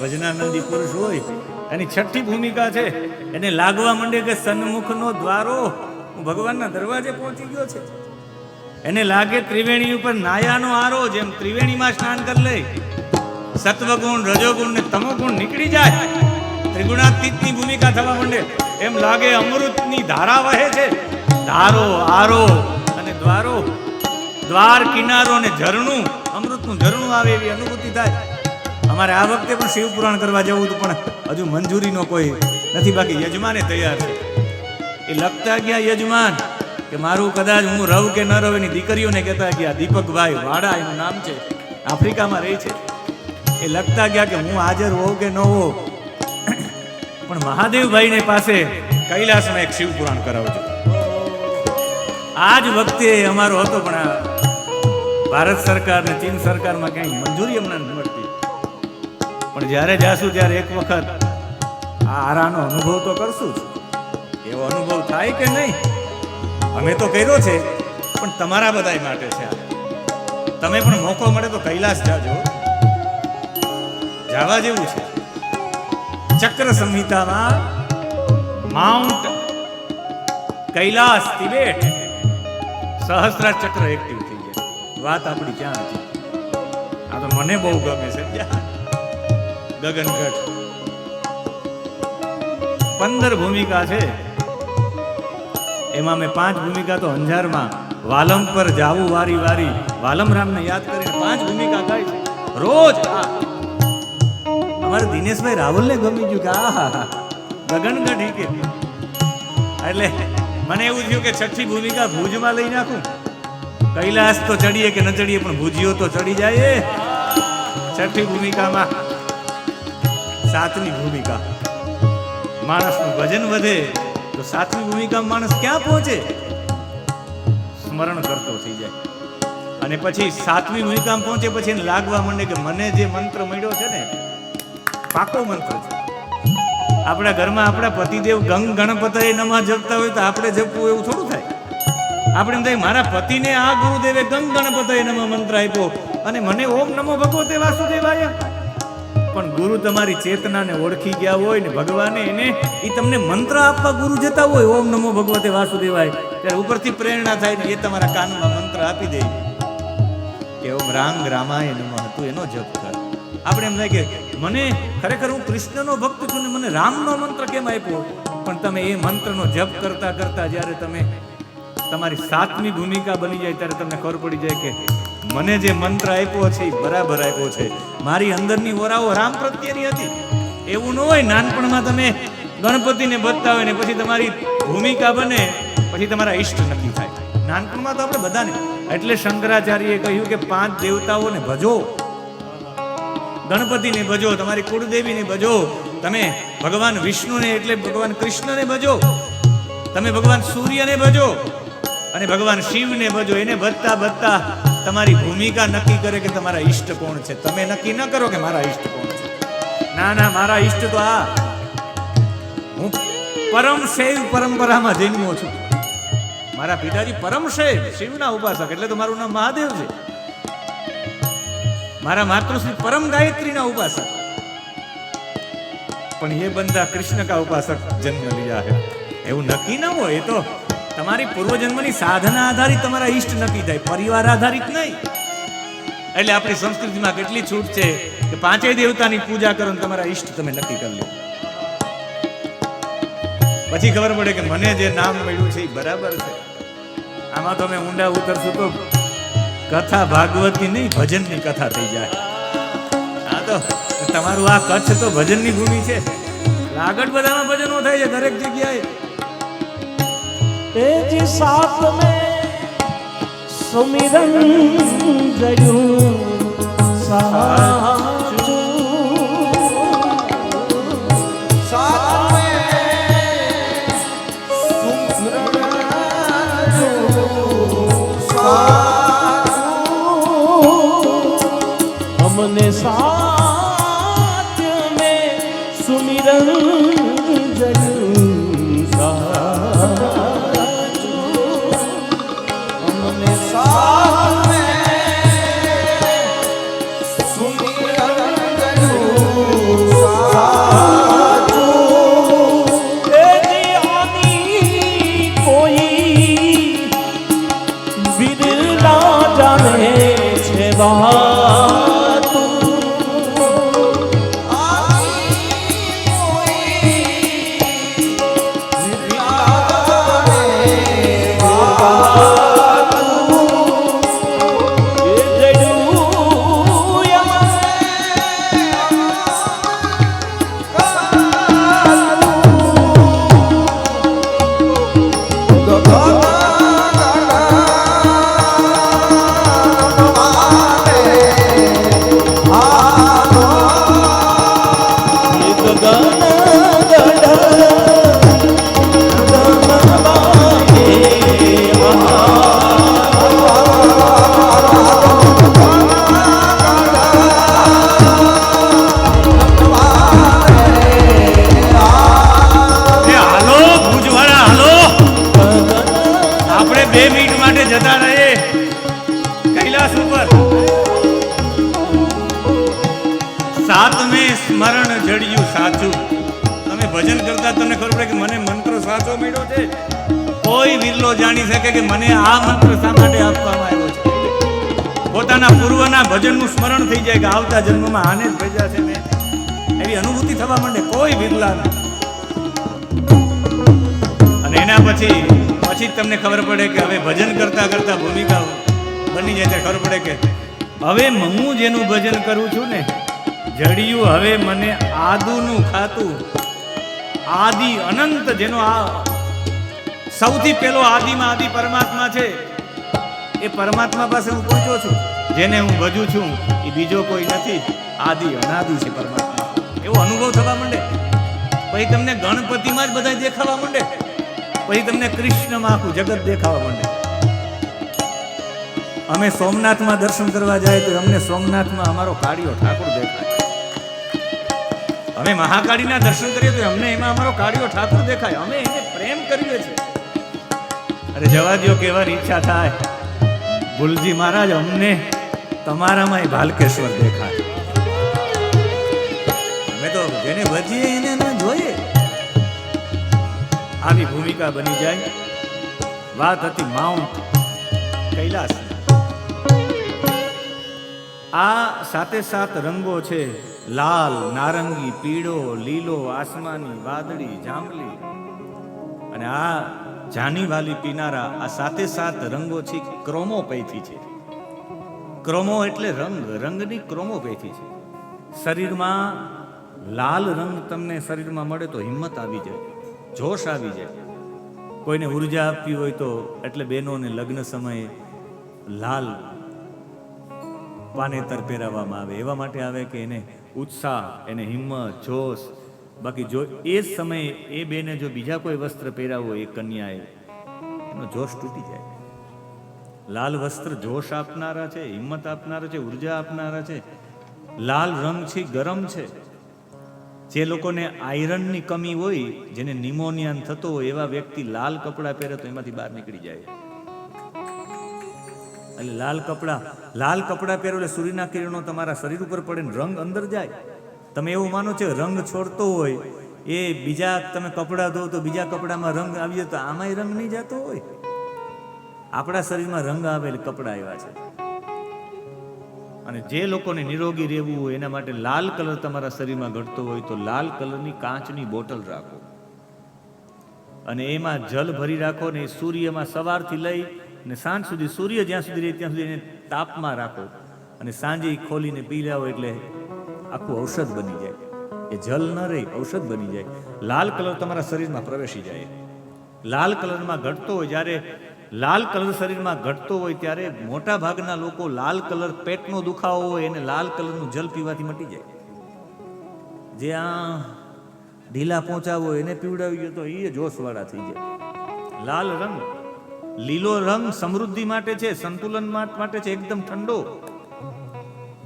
ભજનાનંદી પુરુષ હોય એની છઠ્ઠી ભૂમિકા છે, એને લાગવા માંડે કે સન્મુખનો દ્વારો હું ભગવાનના દરવાજે પહોંચી ગયો છે. એને લાગે ત્રિવેણી ઉપર નાયાનો આરો, જેમ ત્રિવેણીમાં સ્નાન કરી લે, સત્વગુણ રજોગુણ ને તમોગુણ નીકળી જાય, ત્રિગુણાતીતની ભૂમિકા થવા માંડે. એમ લાગે અમૃતની ધારા વહે છે. ધારો, આરો અને દ્વારો, દ્વાર, કિનારો ને ઝરણું, અમૃતનું ઝરણું આવે એવી અનુભૂતિ થાય. અમારે આ વખતે પણ શિવ પુરાણ કરવા જવું હતું, પણ હજુ મંજૂરીનો કોઈ નથી. બાકી યજમાને તૈયાર છે. એ લખતા ગયા યજમાન કે મારું કદાચ હું રવ કે ન રવ, એની દીકરીઓને કહેતા ગયા, દીપકભાઈ વાડા એનું નામ છે, આફ્રિકામાં રહે છે. એ લખતા ગયા કે હું હાજર હોઉં કે ન હોઉં, પણ મહાદેવભાઈને પાસે કૈલાસમાં એક શિવ પુરાણ કરાવજો. આ જ વખતે અમારો હતો, પણ આ ભારત સરકાર ને ચીન સરકારમાં ક્યાંય મંજૂરી અમને નથી મળતી. પણ જ્યારે જાશું ત્યારે એક વખત આ આરાનો અનુભવ તો કરશું જ. એવો અનુભવ થાય કે નહીં? અમે તો કર્યો છે, પણ તમારા બધા માટે છે. તમે પણ મોકો મળે તો કૈલાસ જાજો, જવા જેવું છે. ચક્ર સંહિતામાં માઉન્ટ કૈલાસ તિબેટ સહસ્ત્રાર ચક્ર એક્ટિવ થઈ ગયા. વાત આપણી ક્યાં હતી? આ તો મને બહુ ગમે છે. ગગનગઢ 15 ભૂમિકા છે, એમાં મેં 5 ભૂમિકા તો અંજારમાં વાલમ પર જાવું વારી વારી વાલમ રામને યાદ કરીને 5 ભૂમિકા ગાય છે રોજ. અમારે દિનેશભાઈ રાવલને ગમી ગયું કે આહા ગગનગઢ કે. એટલે મને એવું થયું કે છઠ્ઠી ભૂમિકા ભુજમાં લઈ નાખું. કૈલાસ તો ચડીએ કે ન ચડીએ, પણ ભુજીઓ તો ચડી જાય. છઠ્ઠી ભૂમિકામાં 7મી ભૂમિકા માણસનું ભજન વધે, તો 7મી ભૂમિકામાં માણસ ક્યાં પહોંચે? સ્મરણ કરતો થઈ જાય. અને પછી 7મી ભૂમિકામાં પહોંચે પછી એને લાગવા માંડે કે મને જે મંત્ર મળ્યો છે ને, પાકો મંત્ર છે. આપણા ઘરમાં આપણા પતિદેવ ગંગ ગણપતય નમઃ જપતા હોય તો આપણે જપવું એવું થોડું થાય. આપણે એમ થાય મારા પતિને આ ગુરુદેવે ગંગ ગણપતય નમઃ મંત્ર આપ્યો અને મને ઓમ નમો ભગવતે વાસુદેવાય. પણ ગુરુ તમારી ચેતનાને ઓળખી ગયા હોય ને ભગવાને એને એ તમને મંત્ર આપવા ગુરુ જતા હોય ઓમ નમો ભગવતે વાસુદેવાય, ત્યારે ઉપરથી પ્રેરણા થાય ને એ તમારા કાનમાં મંત્ર આપી દે કે ઓમ રામ રામાય નમઃ, તું એનો જપ કર. આપણે એમ થાય કે મને ખરેખર હું કૃષ્ણનો ભક્ત છું ને મને રામનો મંત્ર કેમ આપ્યો? પણ તમે એ મંત્રનો જપ કરતા કરતા જ્યારે તમે તમારી 7મી ભૂમિકા બની જાય ત્યારે તમને ખબર પડી જાય કે મને જે મંત્ર આપ્યો છે એ બરાબર આપ્યો છે. મારી અંદરની ઓરાઓ રામ પ્રત્યેની હતી. એવું ન હોય નાનપણમાં તમે ગણપતિને બચતા હોય ને પછી તમારી ભૂમિકા બને પછી તમારા ઈષ્ટ નક્કી થાય. નાનપણમાં તો આપણે બધાને, એટલે શંકરાચાર્યએ કહ્યું કે 5 દેવતાઓને ભજો. ગણપતિને ભજો, તમારી કુળદેવીને ભજો, તમે ભગવાન વિષ્ણુને એટલે ભગવાન કૃષ્ણને ભજો, તમે ભગવાન સૂર્યને ભજો અને ભગવાન શિવને ભજો. એને ભજતા ભજતા તમારી ભૂમિકા નક્કી કરે કે તમારા ઈષ્ટ કોણ છે. તમે નક્કી ન કરો કે મારા ઈષ્ટ કોણ છે. ના ના, મારા ઈષ્ટ તો આ, હું પરમ શૈવ પરંપરામાં જન્મ્યો છું. મારા પિતાજી પરમ શૈવ શિવના ઉપાસક, એટલે તો મારું નામ મહાદેવ છે. મારા માતૃશ્રી પરમ ગાયત્રીના ઉપાસક, પણ એ બંદા કૃષ્ણ કા ઉપાસક જન્મ લિયા હે. એવું નક્કી ન હોય, એ તો તમારી પૂર્વજન્મની સાધના આધારિત તમારા ઈષ્ટ નક્કી થાય, પરિવાર આધારિત નહીં. એટલે આપણી સંસ્કૃતિમાં કેટલી છૂટ છે કે 5 દેવતાની પૂજા કરો તમારા ઈષ્ટ તમે નક્કી કરી લો. પછી ખબર પડે કે મને જે નામ મળ્યું છે એ બરાબર છે. આમાં તો અમે ઊંડા ઉતરશું તો કથા ભાગવતની નહીં ભજનની કથા થઈ જાય. હા, તો તમારું આ કચ્છ તો ભજનની ભૂમિ છે. આગળ બધામાં ભજનો થાય છે દરેક જગ્યાએ. तेज साथ में सुमिरन जयूं साचू, साथ में सुमिरन जयूं साचू, हमने साथ में सुमिरन जयूं साचू, साथ में सुमिरन जरूं આવતા તમને ખબર પડે કે મને મંત્ર સાચો મળ્યો છે. કોઈ વિરલો જાણી શકે કે મને આ મંત્ર શા માટે આપવામાં આવ્યો છે. પોતાના પૂર્વના ભજનનું સ્મરણ થઈ જાય કે આવતા જન્મમાં આને જ ભજ્યા છે મેં, એવી અનુભૂતિ થવા માંડે કોઈ વિરલા. અને એના પછી જ તમને ખબર પડે કે હવે ભજન કરતા કરતા ભૂમિકા બની જાય ત્યારે ખબર પડે કે હવે હું જેનું ભજન કરું છું ને જડિયું હવે મને આદુનું ખાતું, આદિ અનંત જેનો આ સૌથી પહેલો આદિમાં આદિ પરમાત્મા છે, એ પરમાત્મા પાસે હું પહોંચ્યો છું. જેને હું ભજું છું એ બીજો કોઈ નથી, આદિ અનાદિ છે પરમાત્મા. એવો અનુભવ થવા માંડે. પછી તમને ગણપતિમાં જ બધા દેખાવા માંડે, પછી તમને કૃષ્ણમાં આખું જગત દેખાવા માંડે. અમે સોમનાથમાં દર્શન કરવા જાય તો અમને સોમનાથમાં અમારો કાળિયો ઠાકોર દેખાય. અમે મહાકાળીના દર્શન કરીએ તો અમને એમાં અમારો કાળિયો ઠાકોર દેખાય. અમે એને પ્રેમ કરીએ છીએ. અરે જવા દો, કહેવાની ઈચ્છા થાય ભુલજી મહારાજ અમને તમારામાં ભાલકેશ્વર દેખાય. અમે તો જેને ભજીએ એને જોઈએ. આવી ભૂમિકા બની જાય. વાત હતી માઉન્ટ કૈલાસ. આ સાતે સાત રંગો છે, લાલ, નારંગી, પીળો, લીલો, આસમાની, વાદળી, જાંબલી અને આ જાની વાલી પીનારા. આ સાતે સાત રંગો છે ક્રોમોપેથી છે. ક્રોમો એટલે રંગ, રંગની ક્રોમોપેથી છે. શરીરમાં લાલ રંગ તમને શરીરમાં મળે તો હિંમત આવી જાય, જોશ આવી જાય. કોઈને ઉર્જા આપવી હોય તો એટલે બહેનોને લગ્ન સમયે લાલ પાનેતર પહેરાવવામાં આવે. એવા માટે આવે કે એને ઉત્સાહ, એને હિંમત, જોશ. બાકી જો એ જ સમયે એ બેને જો બીજા કોઈ વસ્ત્ર પહેરાવું હોય, એ કન્યાએ, એનો જોશ તૂટી જાય. લાલ વસ્ત્ર જોશ આપનારા છે, હિંમત આપનારા છે, ઉર્જા આપનારા છે. લાલ રંગ છે, ગરમ છે. જે લોકોને આયરનની કમી હોય, જેને નિમોનિયા થતો હોય, એવા વ્યક્તિ લાલ કપડાં પહેરે તો એમાંથી બહાર નીકળી જાય. એટલે લાલ કપડાં પહેરો એટલે સૂર્યના કિરણો તમારા શરીર ઉપર પડે ને રંગ અંદર જાય. તમે એવું માનો છો રંગ છોડતો હોય, એ બીજા તમે કપડાં ધો તો બીજા કપડામાં રંગ આવી જાય, તો આમાંય રંગ નહીં જતો હોય. આપણા શરીરમાં રંગ આવે એટલે કપડાં આવ્યા છે. અને જે લોકોને નિરોગી રહેવું હોય એના માટે લાલ કલર તમારા શરીરમાં ઘટતો હોય તો લાલ કલરની કાચની બોટલ રાખો અને એમાં જલ ભરી રાખો ને સૂર્યમાં સવારથી લઈ ને સાંજ સુધી, સૂર્ય જ્યાં સુધી રહે ત્યાં સુધી એને તાપમાં રાખો અને સાંજે ખોલીને પી લાવો એટલે આખું ઔષધ બની જાય. એ જલ ન રહે, ઔષધ બની જાય. લાલ કલર તમારા શરીરમાં પ્રવેશી જાય. લાલ કલરમાં ઘટતો હોય, જ્યારે લાલ કલર શરીરમાં ઘટતો હોય ત્યારે મોટા ભાગના લોકો લાલ કલર પેટનો દુખાવો હોય એને લાલ કલરનું જલ પીવાથી મટી જાય. જે આ ઢીલા પહોંચાવો એને પીવડાવી ગયો તો એ જોશવાળા થઈ જાય. લાલ રંગ, લીલો રંગ સમૃદ્ધિ માટે છે, સંતુલન માટે છે, એકદમ ઠંડો.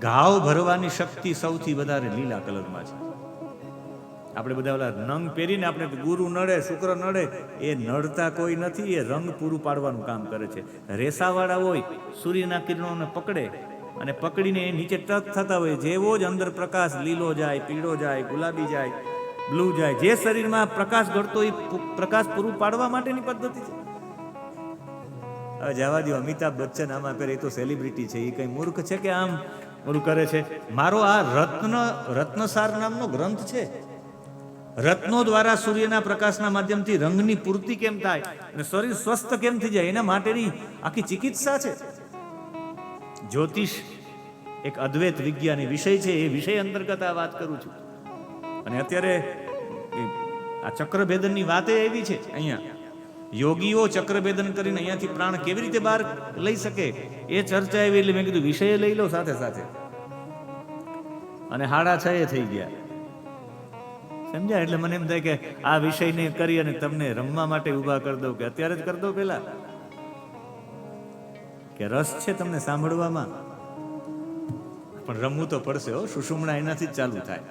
ઘાવ ભરવાની શક્તિ સૌથી વધારે લીલા કલરમાં છે. આપણે બધા ઓલા નંગ પહેરીને આપણે ગુરુ નડે, શુક્ર નડે, એ નડતા કોઈ નથી. એ રંગ પૂરું પાડવાનું કામ કરે છે. રેસાવાળા હોય, સૂર્યના કિરણોને પકડે અને પકડીને એ નીચે ટચ થતા હોય, જેવો જ અંદર પ્રકાશ લીલો જાય, પીળો જાય, ગુલાબી જાય, બ્લુ જાય, જે શરીરમાં પ્રકાશ ઘટતો એ પ્રકાશ પૂરું પાડવા માટેની પદ્ધતિ છે. હવે જવા દો, અમિતાભ બચ્ચન આમાં કરે, એ તો સેલિબ્રિટી છે, એ કઈ મૂર્ખ છે કે આમ ઓલું કરે છે. મારો આ રત્નસાર નામનો ગ્રંથ છે. રત્નો દ્વારા સૂર્યના પ્રકાશના માધ્યમથી રંગની પૂર્તિ કેમ થાય અને શરીર સ્વસ્થ કેમ થઈ જાય એના માટેની આખી ચિકિત્સા છે. જ્યોતિષ એક અદ્વૈત વિજ્ઞાન વિષય છે, એ વિષય અંતર્ગત આ વાત કરું છું. અને અત્યારે આ ચક્રભેદનની વાત એવી છે, અહીંયા યોગીઓ ચક્રભેદન કરીને અહીંયાથી પ્રાણ કેવી રીતે બહાર લઈ શકે એ ચર્ચા એવી, એટલે મેં કીધું વિષય લઈ લો સાથે સાથે. અને 6:30 થઈ ગયા, સમજ્યા? એટલે મને એમ થાય કે આ વિષયને કરી અને તમને રમવા માટે ઊભા કરી દઉં, કે અત્યારે જ કરી દઉં પેલા, કે રસ છે તમને સાંભળવામાં, પણ રમવું તો પડશે હો. સુષુમ્ણા એનાથી જ ચાલુ થાય,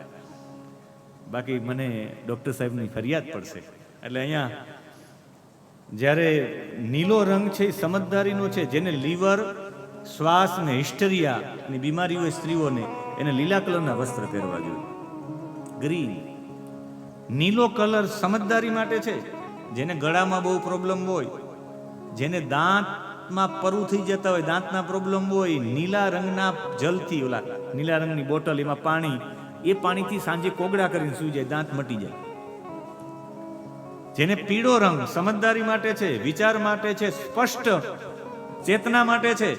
બાકી મને ડોક્ટર સાહેબની ફરિયાદ પડશે. એટલે અહીંયા જ્યારે નીલો રંગ છે એ સમજદારીનો છે. જેને લીવર, શ્વાસ ને હિસ્ટેરિયાની બીમારી હોય સ્ત્રીઓને, એને લીલા કલરના વસ્ત્ર પહેરવા જોઈએ. ગ્રીન નીલો કલર સમજદારી માટે છે. જેને ગળામાં બહુ પ્રોબ્લેમ હોય, જેને દાંતમાં પરુ થઈ જતા હોય, દાંતના પ્રોબ્લેમ હોય, નીલા રંગના જલથી, ઓલા નીલા રંગની બોટલ, એમાં પાણી, એ પાણીથી સાંજે કોગળા કરીને સૂઈ જાય, દાંત મટી જાય. જેને પીળો રંગ સમજદારી માટે છે, વિચાર માટે છે, સ્પષ્ટ ચેતના માટે છે.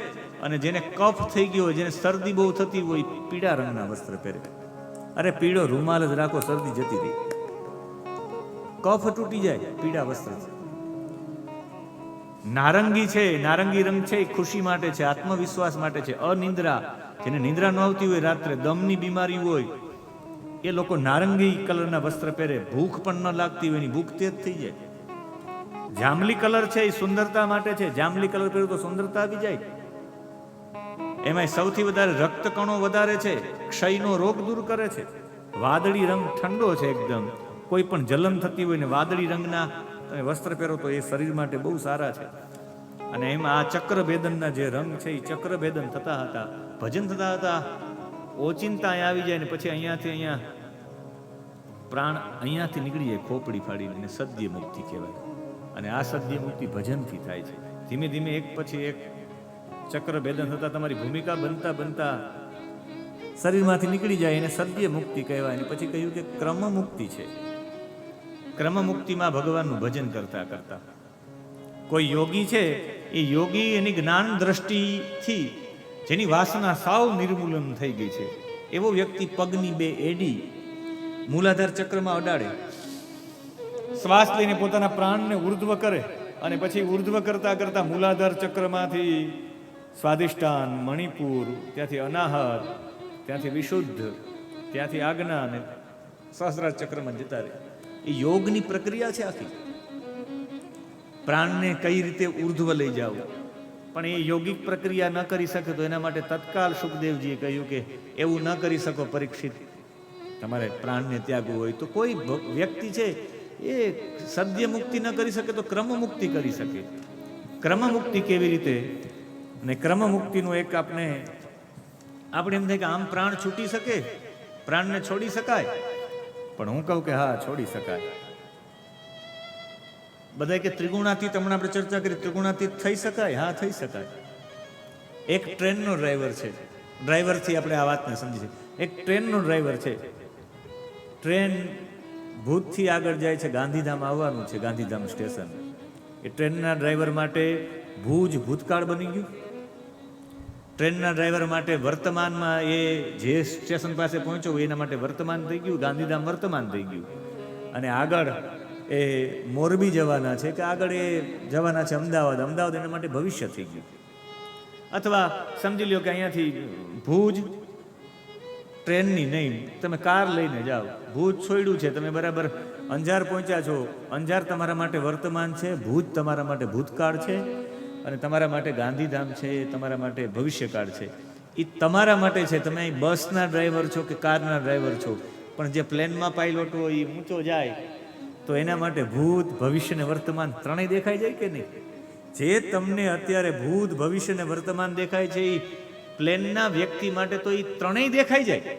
અને જેને કફ થઈ ગયો હોય, જેને શરદી બહુ થતી હોય, પીળા રંગના વસ્ત્ર પહેરે. અરે પીળો રૂમાલ જ રાખો, શરદી જતી રહી, કફ તૂટી જાય, પીળા વસ્ત્ર છે. નારંગી છે, નારંગી રંગ છે, એ ખુશી માટે છે, આત્મવિશ્વાસ માટે છે. અનિંદ્રા, જેને નિંદ્રા ન આવતી હોય, રાત્રે દમની બીમારી હોય, એ લોકો નારંગી કલરના વસ્ત્ર પહેરે. ભૂખ પણ ન લાગતી હોય, એની ભૂખ તેજ થઈ જાય. જાંબલી કલર છે, એ સુંદરતા માટે છે. જાંબલી કલર પહેરો તો સુંદરતા આવી જાય. એમાં સૌથી વધારે રક્તકણો વધારે છે, ક્ષયનો રોગ દૂર કરે છે. વાદળી રંગ ઠંડો છે એકદમ, કોઈ પણ જલન થતી હોય ને વાદળી રંગના તમે વસ્ત્ર પહેરો તો એ શરીર માટે બહુ સારા છે. અને એમાં આ ચક્રભેદનના જે રંગ છે, એ ચક્રભેદન થતા હતા, ભજન થતા હતા, ઓચિંતા અહીંયા આવી જાય ને પછી અહીંયાથી અહીંયા પ્રાણ અહીંયાથી નીકળી જાય, ખોપડી ફાડીને સદ્ય મુક્તિ કહેવાય. અને આ સદ્ય મુક્તિ ભજનથી થાય છે. ધીમે ધીમે એક પછી એક ચક્રભેદન થતા તમારી ભૂમિકા બનતા બનતા શરીરમાંથી નીકળી જાય, એને સદ્ય મુક્તિ કહેવાય. અને પછી કહ્યું કે ક્રમ મુક્તિ છે. ક્રમ મુક્તિમાં ભગવાનનું ભજન કરતા કરતા કોઈ યોગી છે, એ યોગી એની જ્ઞાન દ્રષ્ટિથી જેની વાસના સાવ નિર્મૂલન થઈ ગઈ છે, એવો વ્યક્તિ પગની બે એડી મૂલાધાર ચક્રમાં અડાડે, શ્વાસ લઈને પોતાના પ્રાણને ઉર્ધ્વ કરે, અને પછી ઉર્ધ્વ કરતા કરતા મૂલાધાર ચક્રમાંથી સ્વાધિષ્ઠાન, મણિપુર, ત્યાંથી અનાહત, ત્યાંથી વિશુદ્ધ, ત્યાંથી આજ્ઞા અને સહસ્રાર ચક્રમાં જતા રહે. એ યોગની પ્રક્રિયા છે આખી. પ્રાણને કઈ રીતે ઉર્ધ્વ લઈ જાવ, પણ એ યોગિક પ્રક્રિયા ન કરી શકે તો એના માટે તત્કાલ સુખદેવજીએ કહ્યું કે એવું ન કરી શકો પરીક્ષિત, તમારે પ્રાણને ત્યાગવું હોય તો કોઈ વ્યક્તિ છે એ સદ્ય મુક્તિ ન કરી શકે તો ક્રમ મુક્તિ કરી શકે. ક્રમ મુક્તિ કેવી રીતે? અને ક્રમ મુક્તિનું એક આપણે એમ થાય કે આમ પ્રાણ છૂટી શકે, પ્રાણને છોડી શકાય, પણ હું કહું કે હા, છોડી શકાય. બધા કે ત્રિગુણાતીત, હમણાં આપણે ચર્ચા કરી, ત્રિગુણાતીત થઈ શકાય? હા, થઈ શકાય. એક ટ્રેનનો ડ્રાઈવર છે, ડ્રાઈવરથી આપણે આ વાતને સમજી શકીએ. એક ટ્રેનનો ડ્રાઈવર છે, ટ્રેન ભૂતથી આગળ જાય છે, ગાંધીધામ આવવાનું છે, ગાંધીધામ સ્ટેશન. એ ટ્રેનના ડ્રાઈવર માટે ભુજ ભૂતકાળ બની ગયું, ટ્રેનના ડ્રાઈવર માટે વર્તમાનમાં એ જે સ્ટેશન પાસે પહોંચ્યો હોય એના માટે વર્તમાન થઈ ગયું, ગાંધીધામ વર્તમાન થઈ ગયું. અને આગળ એ મોરબી જવાના છે કે આગળ એ જવાના છે અમદાવાદ, અમદાવાદ એના માટે ભવિષ્ય થઈ ગયું. અથવા સમજી લો કે અહીંયાથી ભુજ ટ્રેનની નહીં, તમે કાર લઈને જાઓ, ભુજ છોડ્યું છે, તમે બરાબર અંજાર પહોંચ્યા છો, અંજાર તમારા માટે વર્તમાન છે, ભુજ તમારા માટે ભૂતકાળ છે, અને તમારા માટે ગાંધીધામ છે, તમારા માટે ભવિષ્યકાળ છે. એ તમારા માટે છે. તમે અહીં બસના ડ્રાઈવર છો કે કારના ડ્રાઈવર છો, પણ જે પ્લેનમાં પાયલોટ હોય એ ઊંચો જાય તો એના માટે ભૂત, ભવિષ્ય ને વર્તમાન ત્રણેય દેખાઈ જાય કે નહીં? જે તમને અત્યારે ભૂત, ભવિષ્ય ને વર્તમાન દેખાય છે, એ પ્લેનના વ્યક્તિ માટે તો એ ત્રણેય દેખાઈ જાય.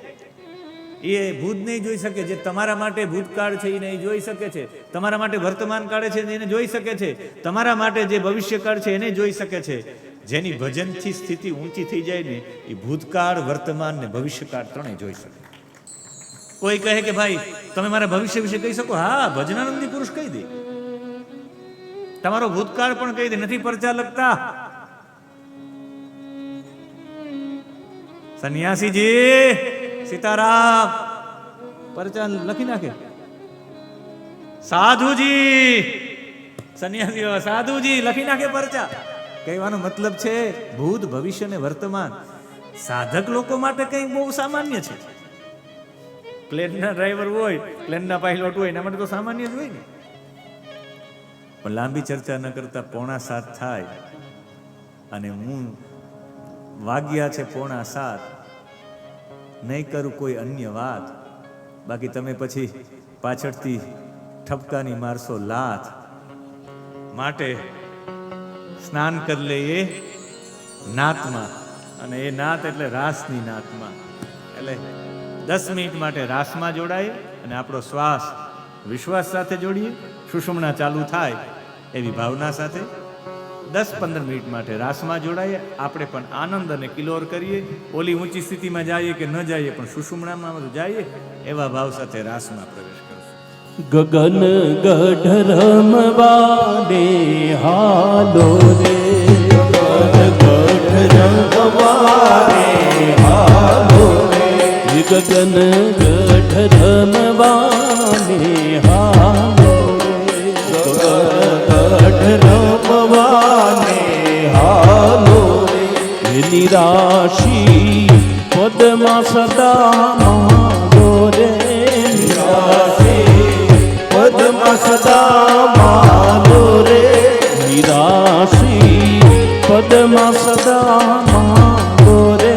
એ ભૂત નહીં જોઈ શકે, જે તમારા માટે ભૂતકાળ છે એને જોઈ શકે છે, તમારા માટે વર્તમાન કાળ છે એને જોઈ શકે છે, તમારા માટે જે ભવિષ્યકાળ છે એને જોઈ શકે છે. જેની ભજનથી સ્થિતિ ઊંચી થઈ જાય ને, એ ભૂતકાળ, વર્તમાન ને ભવિષ્યકાળ ત્રણેય જોઈ શકે. કોઈ કહે કે ભાઈ તમે મારા ભવિષ્ય વિશે કહી શકો? હા, ભજનાનંદી પુરુષ કહી દે. તમારો ભૂતકાળ પણ કહી દે, નથી પરચા લખતા. સંન્યાસીજી સીતારામ પરચા લખી નાખે. સાધુજી, સંન્યાસીઓ સાધુજી લખી નાખે પરચા. કહેવાનો મતલબ છે ભૂત, ભવિષ્ય ને વર્તમાન સાધક લોકો માટે કંઈ બહુ સામાન્ય છે. પ્લેનના ડ્રાઈવર હોય, પ્લેનના પાયલોટ હોય, એના માટે તો સામાન્ય જ હોય ને. પણ લાંબી ચર્ચા ન કરતા 6:45 થાય અને હું વાગ્યા છે 6:45. નહીં કરું કોઈ અન્ય વાત, બાકી તમે પછી પાછળથી ઠપકાની મારશો લાત. માટે સ્નાન કરી લઈએ નાતમાં, અને એ નાત એટલે રાસની નાતમાં. એટલે 10 મિનિટ માટે રાસમાં જોડાય અને આપણો શ્વાસ વિશ્વાસ સાથે જોડીએ, સુષુમ્ના ચાલુ થાય એવી ભાવના સાથે 10-15 મિનિટ માટે રાસમાં જોડાઈએ. આપણે પણ આનંદ અને કિલોર કરીએ. ઓલી ઊંચી સ્થિતિમાં જઈએ કે ન જઈએ, પણ સુષુમ્નામાં જઈએ એવા ભાવ સાથે રાસમાં પ્રવેશ કરશું. ગગન ગઢ રમવાને હાલો રે, ગગન ગઢ રમવાને હાલો રે, ગગન ગઢ રમવાને હાલો રે, ગગન ગઢ રમવાને હાલો રે, નિરાશી પદમાં સદા માલો રે, નિરાશી પદમાં સદા માલો રે, નિરાશી પદમાં સદા માલો રે,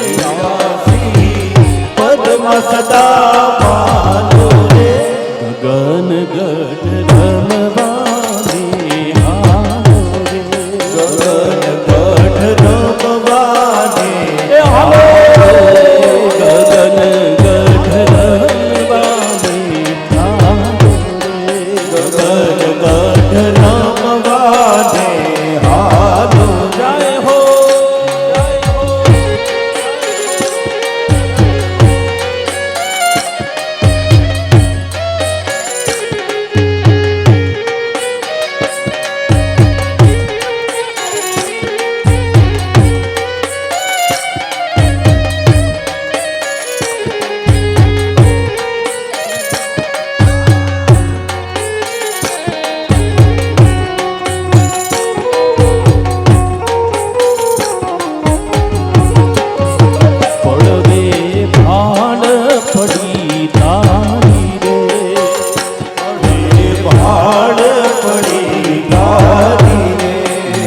નિરાશી પદમાં સદા માલો રે, ગગન ગઢ રમવાને હાલો રે, ગગન ગઢ રમવાને હાલો, ગગન ગઢ રમવાને હાલો રે, ગગન ગઢ રમવાને હાલો. જય હો, જય હો. પડવે ભાણ પડી તારી રે, પડવે ભાણ પડી તારી રે,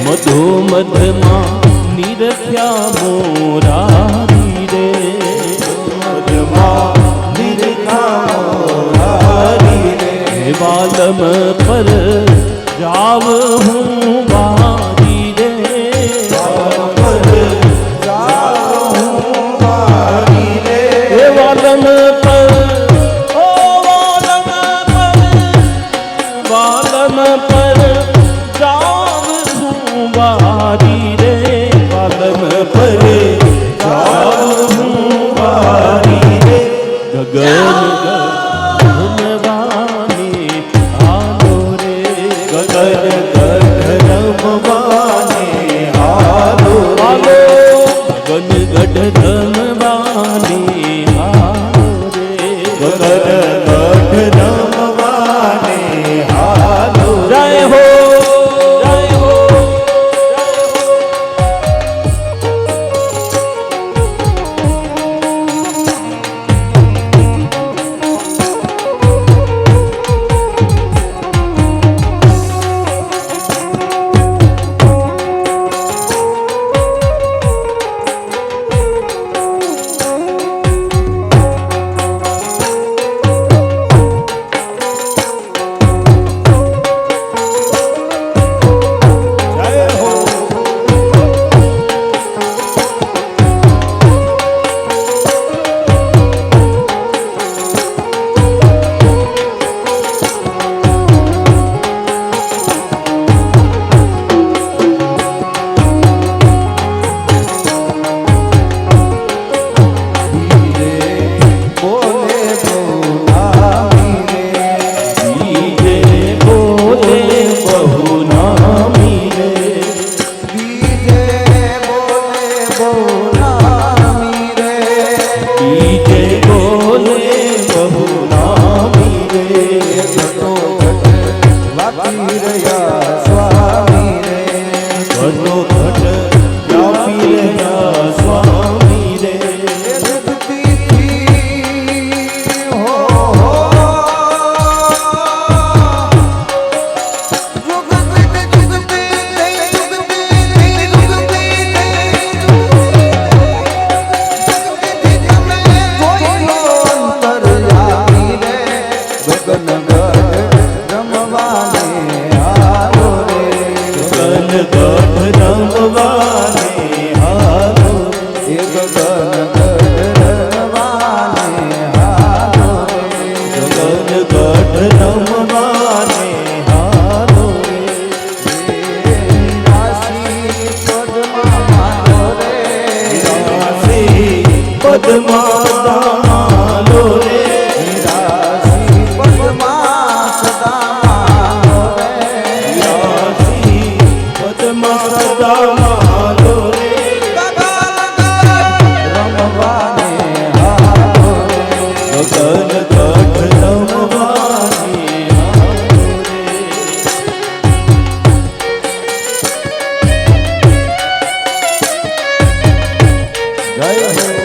મધો મધમાં નિરખ્યા મોરારી રે, મધમાં નિરખ્યા મોરારી રે, વાલમ પર જાવ હું વારી રે, વાલમ પર જાવ હું વારી રે, વાલમ પર, ઓ વાલમ પર, વાલમ પર જાવ હું વારી રે, વાલમ પર જાવ હું વારી રે, ગગન રમવાને હાલો રે, ગગન ગઢ રમવાને હાલો, હાલો, ગગન ગઢ રમવાને હાલો રે, ગગન ગઢ રમવાને હાલો. જય હો, જય હો, જય હો. સદા મારો રે રમવાને હારો રે ગગન ગઢ રમવાને જય હો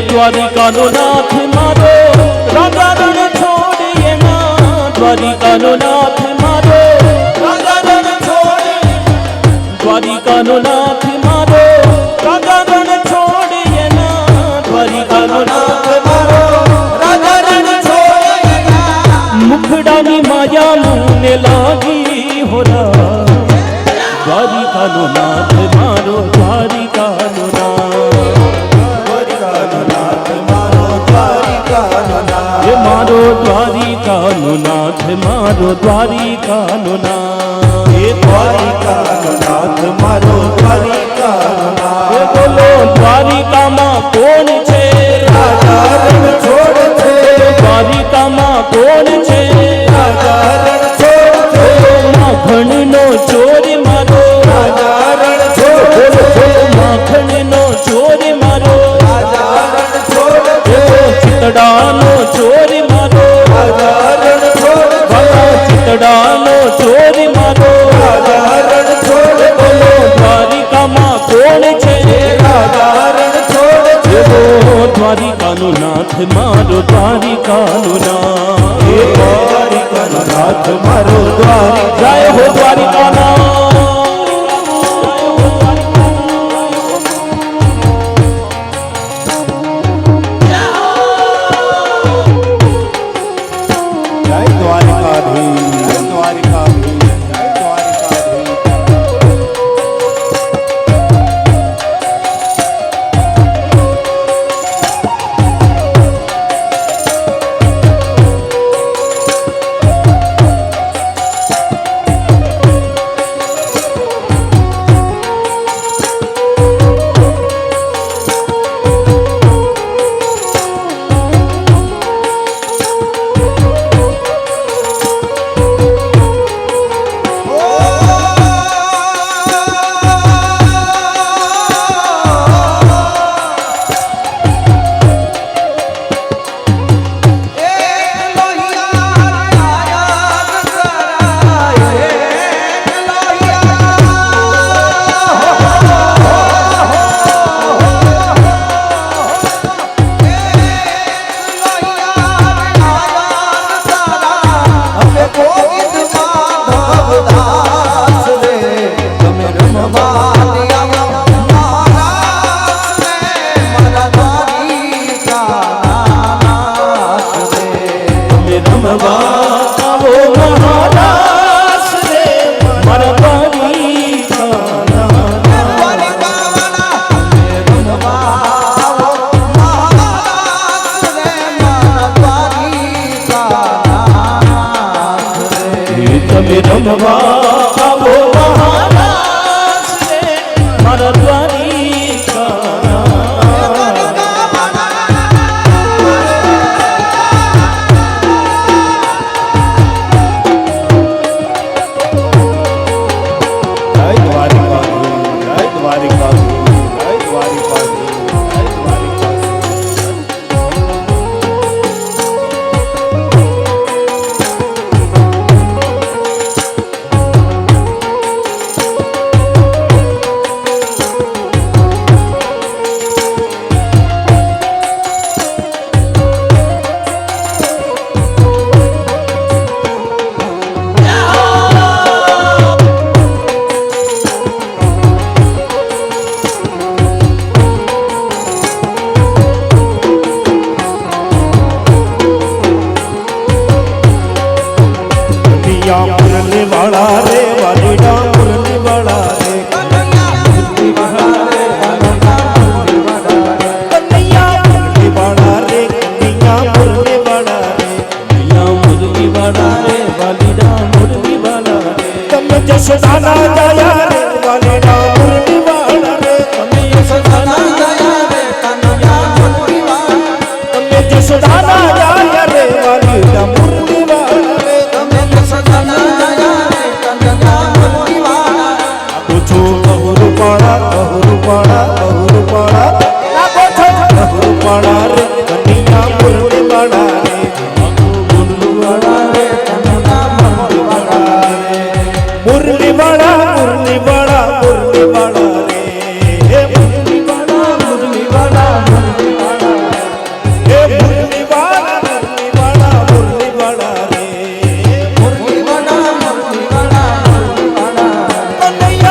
દ્વારિકાનો નાથ મારો રાજા રણ છોડીએ ના દ્વારિકાનો નાથ મારો રાજા રણ છોડીએ દ્વારિકાનો નાથ મારો રાજા રણ છોડીએ ના દ્વારિકાનો નાથ મારો રાજા રણ છોડીએ ના મુખડાની માયા મને લાગી હોરા દ્વારિકાનો નાથ મારો દ્વારિકાનો નાથ મારો દ્વારિકાનો નાથ મારો દ્વારિકાનો નાથ હે દ્વારિકાનો નાથ મારો દ્વારિકાનો નાથ હે બોલો દ્વારિકામાં કોણ છે રાજા રણ છોડ છે દ્વારિકામાં કોણ છે રાજા રણ છોડ છે માખણનો ચોર મારો રાજા રણ છોડ છે માખણનો ચોર મારો રાજા રણ છોડ છે ચિતડાનો ચોર મારો રાજા રણ છોડ ચિતડાનો ચોર મારો રાજા રણ છોડ બોલો દ્વારિકામાં કોણ છે રાજા રણ છોડ છે દ્વારિકાનો નાથ મારો દ્વારિકાનો નાથ હે દ્વારિકાનો નાથ મારો દ્વારિકા જય હો દ્વારિકાના જશોદાના જયા રે વાલીડા મુરલી વાળા રે તમે યશોદા બહુરૂપાળા નાખો છો બહુરૂપાળા રે કન્યા મુરલીવાળા રે મુરલીવાળા રે કન્યા મુરલીવાળા રે મુરલીવાળા મુરલીવાળા મુરલીવાળા રે હે મુરલીવાળા મુરલીવાળા મુરલીવાળા હે મુરલીવાળા મુરલીવાળા મુરલીવાળા રે મુરલીવાળા મુરલીવાળા મુરલીવાળા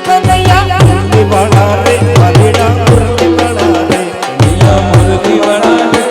કનૈયા મુરલીવાળા રે વાલીડા મુરલીવાળા રે કનૈયા મુરલીવાળા રે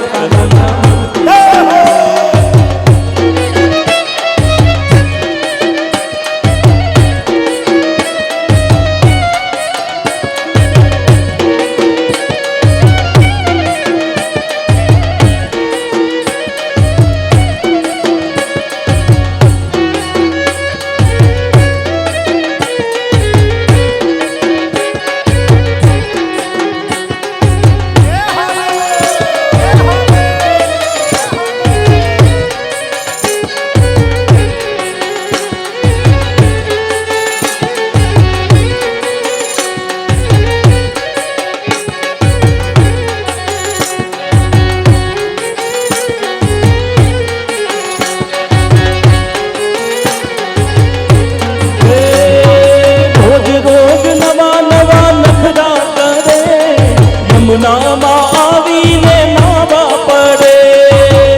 યમુનામાં આવીને નાવા પડે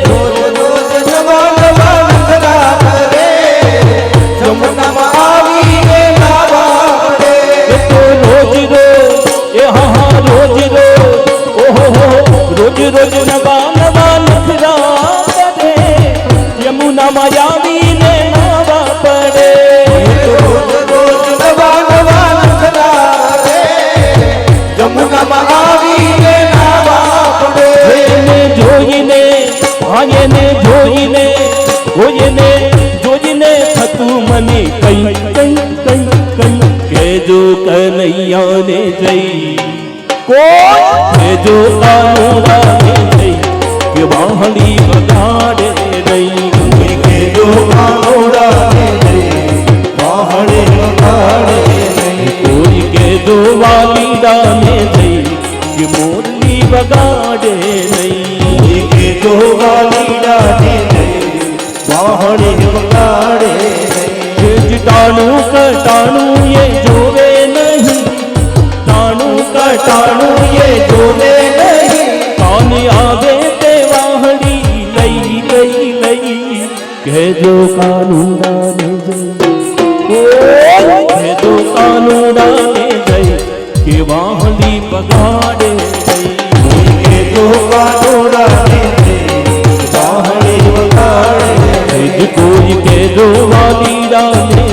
રોજ રોજ નવા નવા નખરા કરે યમુનામાં આવીને નાવા પડે એ તો રોજ રોજ એ હા રોજ રોજ ઓહો રોજ રોજ નવા નવા નખરા કરે યમુનામાં આવીને નાવા પડે રોજ રોજ નવા નવા નખરા કરે યમુનામાં આવીને નાવા પડે એને જોઈને આયને જોઈને કોઈને જોઈને થતું મને કઈ કઈ કઈ કઈ કેજો કનૈયાને જઈ કોઈ કેજો કાનુડાને જઈ કે વાહલી વગાડે નહીં કેજો કાનુડાને જઈ વાહલી વગાડે નહીં કોઈ કેજો વાલીડાને જઈ કે મોરલી વગાડે નહીં કેજો વાલીડાને જઈ વાહલી વગાડે નહીં ટાણું કટાણું એ જોવે નહીં ટાણું કટાણું એ જોવે નહીં કાન આવે તે વાહડી લઈ લઈ લઈ કહેજો કાનુડાને જઈ કહેજો કાનુડાને જઈ કે વાહડી પગાડે નહીં કહેજો કાનુડાને જઈ વાહડી પગાડે કોઈ કહેજો વાલીડાને